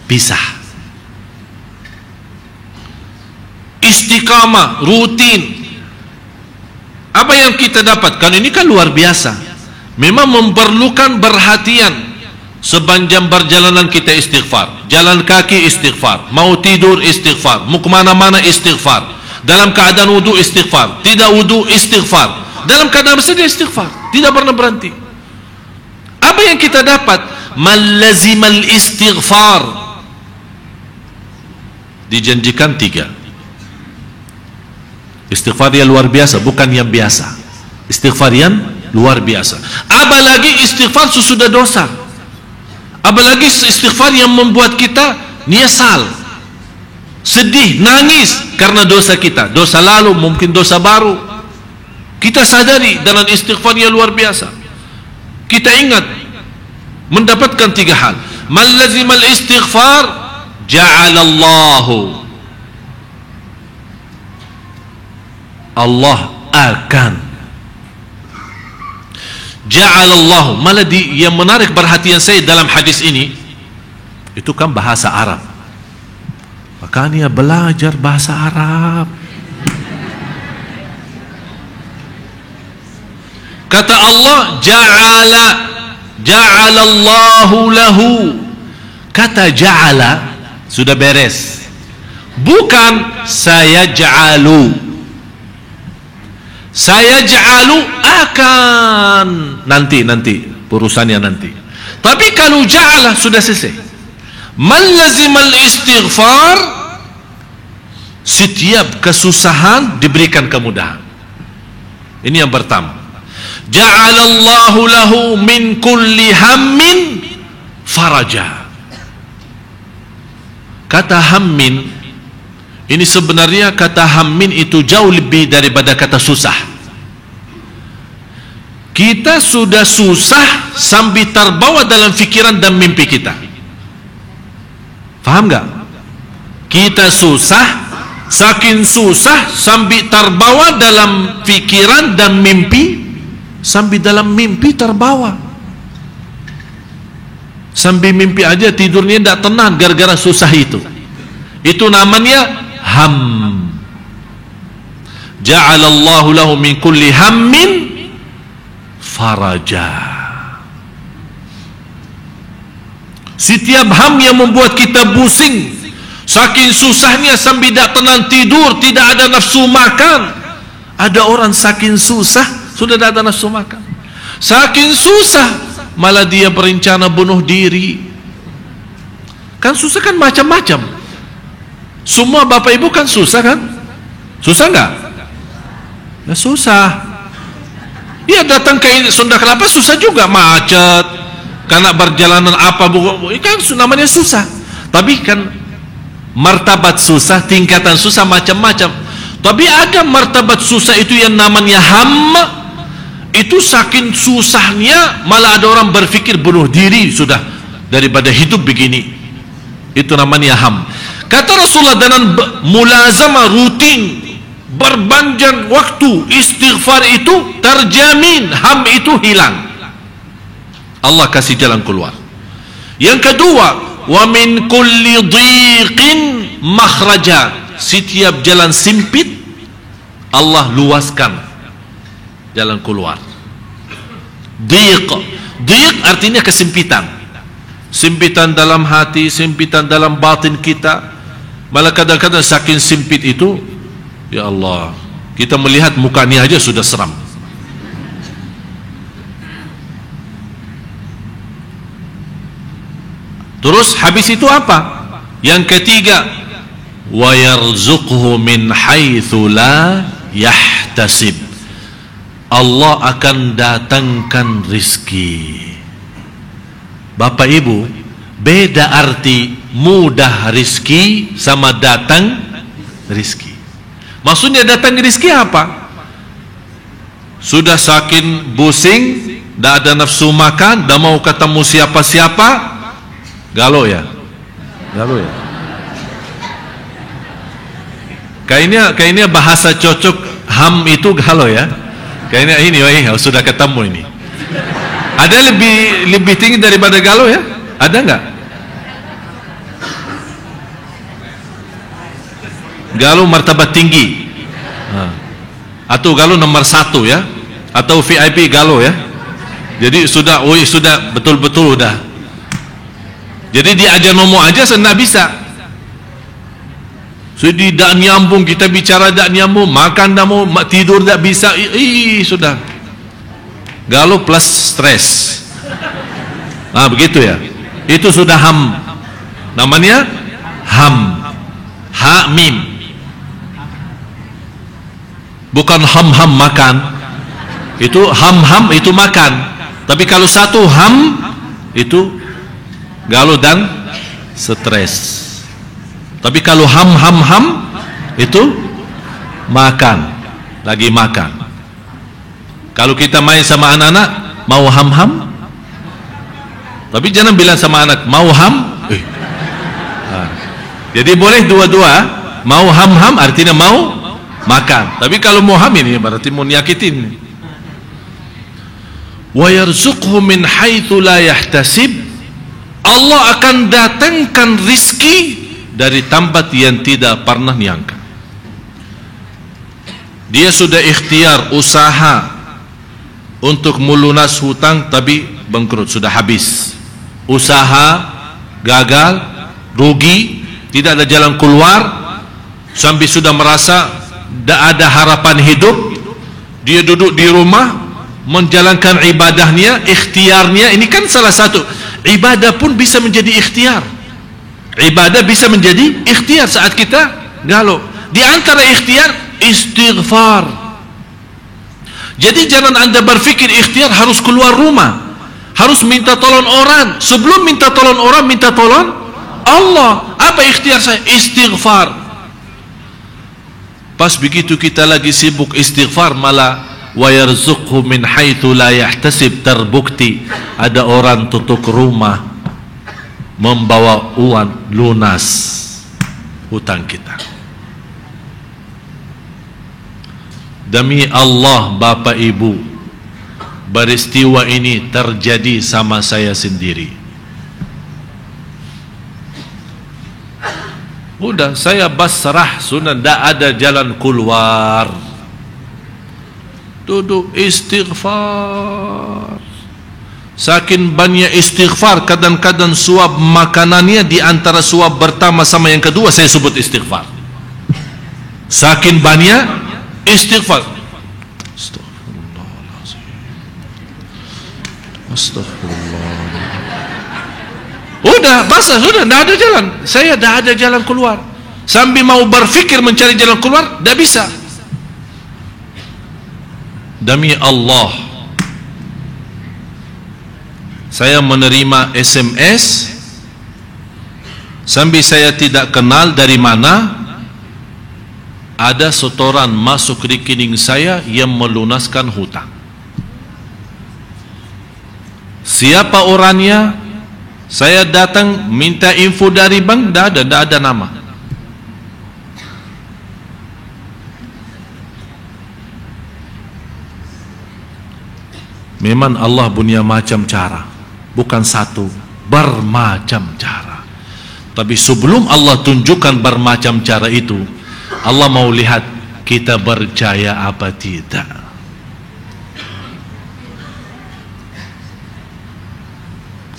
pisah. Istiqamah, rutin. Apa yang kita dapatkan ini kan luar biasa. Memang memerlukan perhatian. Sepanjang perjalanan kita istighfar, jalan kaki istighfar, mau tidur istighfar, mau kemana-mana istighfar, dalam keadaan wudu istighfar, tidak wudu istighfar, dalam keadaan bersedia istighfar, tidak pernah berhenti. Apa yang kita dapat? Malazimal istighfar, dijanjikan 3. Istighfar yang luar biasa, bukan yang biasa. Istighfar yang luar biasa. Apalagi istighfar sesudah dosa. Apalagi istighfar yang membuat kita nyesal, sedih, nangis karena dosa kita, dosa lalu, mungkin dosa baru. Kita sadari dalam istighfar yang luar biasa. Kita ingat mendapatkan 3 hal. Man lazimal istighfar ja'alallahu, Allah akan ja'alallahu. Malah yang menarik perhatian saya dalam hadis ini, itu kan bahasa Arab, makanya belajar bahasa Arab. Kata Allah ja'alallahu lahu. Kata ja'ala sudah beres, bukan saya ja'alu. Saya ja'alu akan nanti urusannya nanti. Tapi kalau ja'ala sudah selesai. Man lazimal istighfar, setiap kesusahan diberikan kemudahan. Ini yang pertama. Ja'alallahu lahu min kulli hammin faraja. Kata hammin ini sebenarnya, kata hammin itu jauh lebih daripada kata susah. Kita sudah susah sambil terbawa dalam fikiran dan mimpi kita. Faham gak? Kita susah, saking susah sambil terbawa dalam fikiran dan mimpi, sambil dalam mimpi terbawa. Sambil mimpi aja tidurnya tidak tenang gara-gara susah itu. Itu namanya ham. Ja'alallahu lahu min kulli hammin faraja. Setiap ham yang membuat kita pusing, saking susahnya sambil tidak tenang tidur, tidak ada nafsu makan. Ada orang saking susah sudah tidak ada nafsu makan. Saking susah malah dia berencana bunuh diri. Kan susah kan macam-macam. Semua bapak ibu kan susah kan? Susah enggak? Ya susah. Dia datang ke Sunda Kelapa susah juga, macet. Karena perjalanan apa kan namanya susah. Tapi kan martabat susah, tingkatan susah macam-macam. Tapi ada martabat susah itu yang namanya ham. Itu saking susahnya malah ada orang berpikir bunuh diri sudah daripada hidup begini. Itu namanya ham. Kata Rasulullah, dengan mulazamah rutin berpanjang waktu istighfar itu terjamin ham itu hilang. Allah kasih jalan keluar. Yang kedua, wa min kulli dhiqin makhraja. Setiap jalan sempit Allah luaskan jalan keluar. Dhiq artinya kesempitan. Sempitan dalam hati, sempitan dalam batin kita. Malah kadang-kadang saking sempit itu, ya Allah, kita melihat mukanya aja sudah seram. Terus habis itu apa? Yang ketiga, wa yarzuqhu min haitsu la yahtasib. Allah akan datangkan rizki. Bapak Ibu, beda arti mudah rizki sama datang rizki. Maksudnya datang rizki apa? Sudah saking pusing, tidak ada nafsu makan, tidak mau ketemu siapa-siapa, galau ya? Galau ya? Kayaknya bahasa cocok ham itu galau ya? Kayaknya ini, sudah ketemu ini. Ada lebih tinggi daripada galau ya? Ada nggak? Galau martabat tinggi. Atau galau nomor 1 ya? Atau VIP galau ya? Jadi sudah betul-betul udah. Jadi diajar ngomong aja senang bisa. Sudah tak nyambung, kita bicara tak nyambung, makan tak mau, tidur tak bisa, sudah. Galau plus stres. Begitu ya. Itu sudah ham. Namanya ham. Ha mim. Bukan ham-ham makan. Itu ham-ham itu makan. Tapi kalau satu ham itu galau dan stres. Tapi kalau ham itu makan, lagi makan. Kalau kita main sama anak-anak mau ham, tapi jangan bilang sama anak mau ham. Jadi boleh dua-dua, mau ham artinya mau makan. Tapi kalau mau ham ini berarti mau nyakitin. Wa yarzuqhu min haitsu la yahtasib. Allah akan datangkan rizki dari tempat yang tidak pernah nyangka. Dia sudah ikhtiar usaha untuk melunas hutang tapi bangkrut, sudah habis. Usaha gagal, rugi, tidak ada jalan keluar, sampai sudah merasa tidak ada harapan hidup. Dia duduk di rumah menjalankan ibadahnya, ikhtiarnya. Ini kan salah satu ibadah pun bisa menjadi ikhtiar. Ibadah bisa menjadi ikhtiar saat kita galau. Di antara ikhtiar istighfar. Jadi jangan Anda berpikir ikhtiar harus keluar rumah, harus minta tolong orang. Sebelum minta tolong orang, minta tolong Allah. Apa ikhtiar saya? Istighfar. Pas begitu kita lagi sibuk istighfar, malah wa yarzuqhu min haitsu la yahtasib, terbukti ada orang tutup rumah membawa uang lunas hutang kita. Demi Allah Bapak Ibu, peristiwa ini terjadi sama saya sendiri. Udah saya basrah, sudah tidak ada jalan keluar. Duduk istighfar. Saking banyak istighfar, kadang-kadang suap makanannya di antara suap pertama sama yang kedua saya sebut istighfar. Saking banyak istighfar. Astagfirullah. Udah basah, sudah tidak ada jalan. Saya tidak ada jalan keluar. Sambil mau berfikir mencari jalan keluar, tidak bisa. Demi Allah, saya menerima SMS sambil saya tidak kenal dari mana, ada setoran masuk rekening saya yang melunaskan hutang. Siapa orangnya? Saya datang minta info dari bank, tidak ada nama. Memang Allah punya macam cara. Bukan satu, bermacam cara. Tapi sebelum Allah tunjukkan bermacam cara itu, Allah mau lihat kita percaya apa tidak.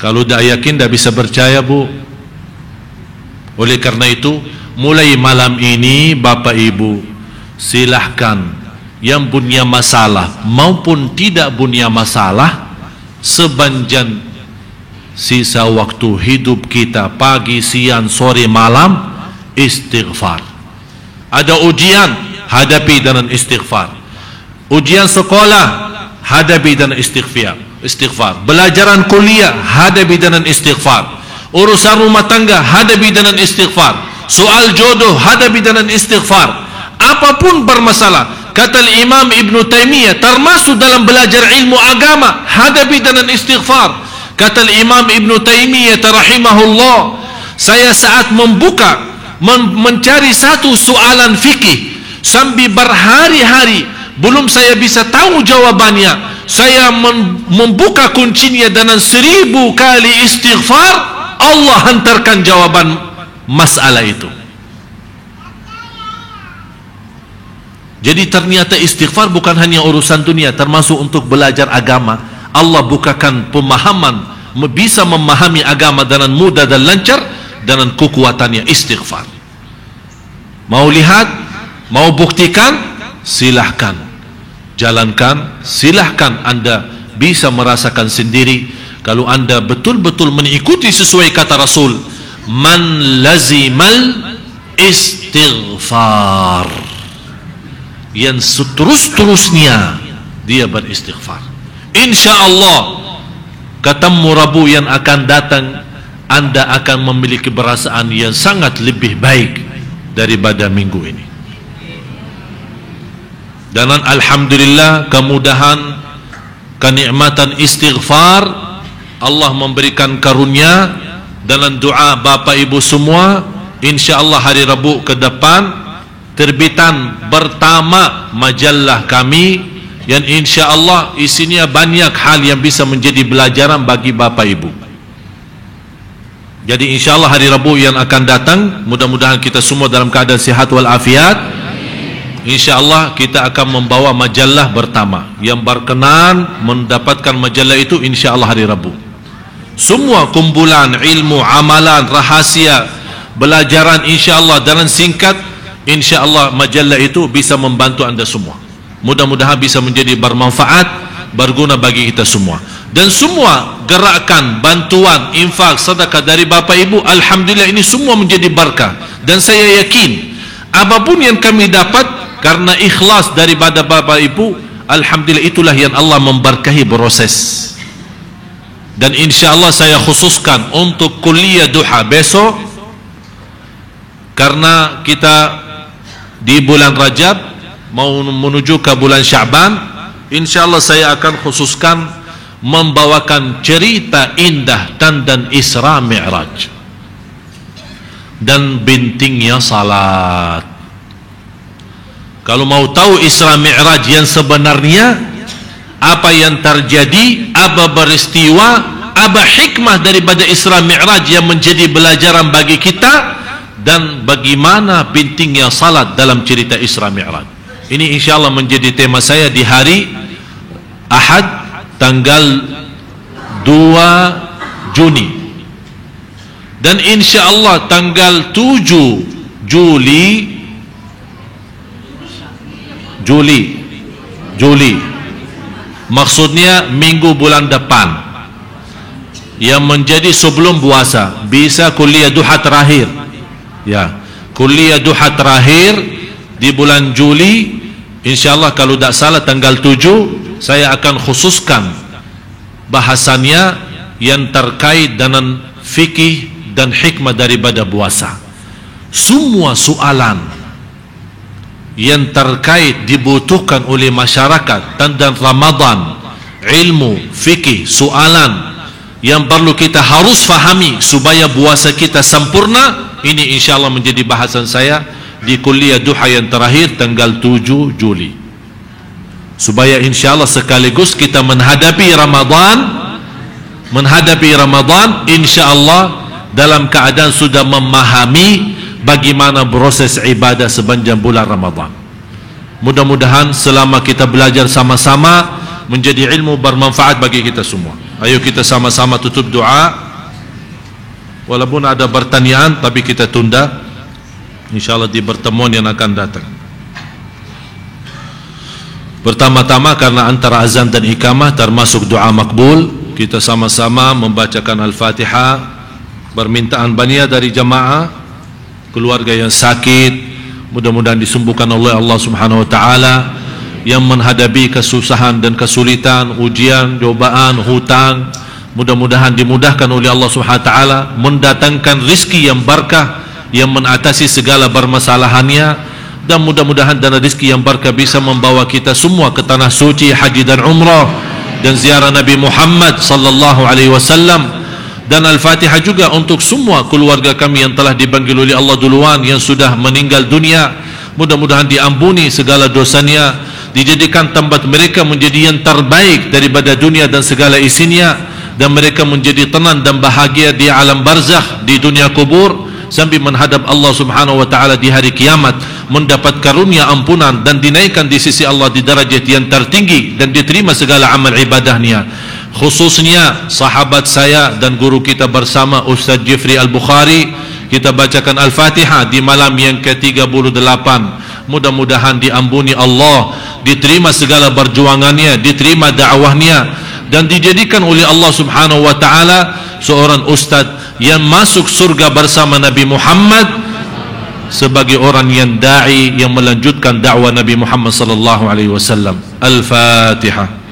Kalau tidak yakin, tidak bisa percaya, Bu. Oleh karena itu, mulai malam ini Bapak Ibu, silahkan yang punya masalah maupun tidak punya masalah, sepanjang sisa waktu hidup kita, pagi, siang, sore, malam, istighfar. Ada ujian, hadapi dengan istighfar. Ujian sekolah, hadapi dengan istighfar. Belajaran kuliah, hadapi dengan istighfar. Urusan rumah tangga, hadapi dengan istighfar. Soal jodoh, hadapi dengan istighfar. Apapun bermasalah, kata Imam Ibn Taymiyah, termasuk dalam belajar ilmu agama, hadapi dengan istighfar. Kata Imam Ibn Taymiyah rahimahullah, saya saat mencari satu soalan fikih sambil berhari-hari belum saya bisa tahu jawabannya, saya membuka kuncinya dengan 1000 kali istighfar, Allah hantarkan jawaban masalah itu. Jadi ternyata istighfar bukan hanya urusan dunia, termasuk untuk belajar agama. Allah bukakan pemahaman, bisa memahami agama dengan mudah dan lancar dengan kekuatannya istighfar. Mau lihat, mau buktikan, silahkan jalankan, silahkan Anda bisa merasakan sendiri. Kalau Anda betul-betul mengikuti sesuai kata Rasul, man lazimal istighfar, yang seterus-terusnya dia beristighfar, insyaallah ketemu Rabu yang akan datang, Anda akan memiliki perasaan yang sangat lebih baik daripada minggu ini. Dan alhamdulillah, kemudahan, kenikmatan istighfar, Allah memberikan karunia dalam doa Bapak Ibu semua. InsyaAllah hari Rabu ke depan terbitan pertama majalah kami, yang InsyaAllah isinya banyak hal yang bisa menjadi pelajaran bagi Bapak Ibu. Jadi InsyaAllah hari Rabu yang akan datang, mudah-mudahan kita semua dalam keadaan sihat walafiat. InsyaAllah kita akan membawa majalah pertama. Yang berkenan mendapatkan majalah itu InsyaAllah hari Rabu. Semua kumpulan ilmu, amalan, rahasia, belajaran InsyaAllah dengan singkat, InsyaAllah majalah itu bisa membantu Anda semua. Mudah-mudahan bisa menjadi bermanfaat, berguna bagi kita semua. Dan semua gerakan, bantuan, infak, sedekah dari Bapak Ibu, alhamdulillah ini semua menjadi berkah. Dan saya yakin apapun yang kami dapat karena ikhlas daripada Bapak Ibu, alhamdulillah itulah yang Allah memberkahi proses. Dan insyaallah saya khususkan untuk kuliah duha besok, karena kita di bulan Rajab mau menuju ke bulan Sya'ban, insyaallah saya akan khususkan membawakan cerita indah tentang Isra Mi'raj dan pentingnya salat. Kalau mau tahu Isra Mi'raj yang sebenarnya, apa yang terjadi, apa peristiwa, apa hikmah daripada Isra Mi'raj yang menjadi pelajaran bagi kita, dan bagaimana pentingnya salat dalam cerita Isra Mi'raj. Ini insyaallah menjadi tema saya di hari Ahad tanggal 2 Juni. Dan insyaallah tanggal 7 Juli maksudnya minggu bulan depan, yang menjadi sebelum puasa, bisa kuliah duha terakhir. Ya, kuliah duha terakhir di bulan Juli, insyaallah kalau tidak salah tanggal 7, saya akan khususkan bahasannya yang terkait dengan fikih dan hikmah daripada puasa. Semua soalan yang terkait dibutuhkan oleh masyarakat tentang Ramadan, ilmu, fikih, soalan yang perlu kita harus fahami supaya puasa kita sempurna, ini insyaallah menjadi bahasan saya di kuliah duha yang terakhir tanggal 7 Juli, supaya insyaallah sekaligus kita menghadapi Ramadan insyaallah dalam keadaan sudah memahami bagaimana proses ibadah sepanjang bulan Ramadan. Mudah-mudahan selama kita belajar sama-sama menjadi ilmu bermanfaat bagi kita semua. Ayo kita sama-sama tutup doa. Walaupun ada pertanyaan, tapi kita tunda insyaallah di pertemuan yang akan datang. Pertama-tama, karena antara azan dan iqamah termasuk doa makbul, kita sama-sama membacakan Al-Fatihah, permintaan bania dari jamaah, keluarga yang sakit mudah-mudahan disembuhkan oleh Allah Subhanahu wa taala, yang menghadapi kesusahan dan kesulitan, ujian, cobaan, hutang, mudah-mudahan dimudahkan oleh Allah Subhanahu wa taala, mendatangkan rizki yang berkah yang mengatasi segala permasalahannya, dan mudah-mudahan dana rizki yang berkah bisa membawa kita semua ke tanah suci, haji dan umrah, dan ziarah Nabi Muhammad sallallahu alaihi wasallam. Dan Al-Fatihah juga untuk semua keluarga kami yang telah dipanggil oleh Allah duluan, yang sudah meninggal dunia, mudah-mudahan diampuni segala dosanya, dijadikan tempat mereka menjadi yang terbaik daripada dunia dan segala isinya, dan mereka menjadi tenang dan bahagia di alam barzakh, di dunia kubur, sampai menghadap Allah Subhanahu wa taala di hari kiamat, mendapat karunia ampunan dan dinaikkan di sisi Allah di darajat yang tertinggi dan diterima segala amal ibadahnya. Khususnya sahabat saya dan guru kita bersama Ustaz Jifri Al-Bukhari, kita bacakan Al-Fatihah di malam yang ke-38. Mudah-mudahan diampuni Allah, diterima segala perjuangannya, diterima dakwahnya, dan dijadikan oleh Allah Subhanahu wa taala seorang ustaz yang masuk surga bersama Nabi Muhammad sebagai orang yang dai yang melanjutkan dakwah Nabi Muhammad sallallahu alaihi wasallam. Al-Fatihah.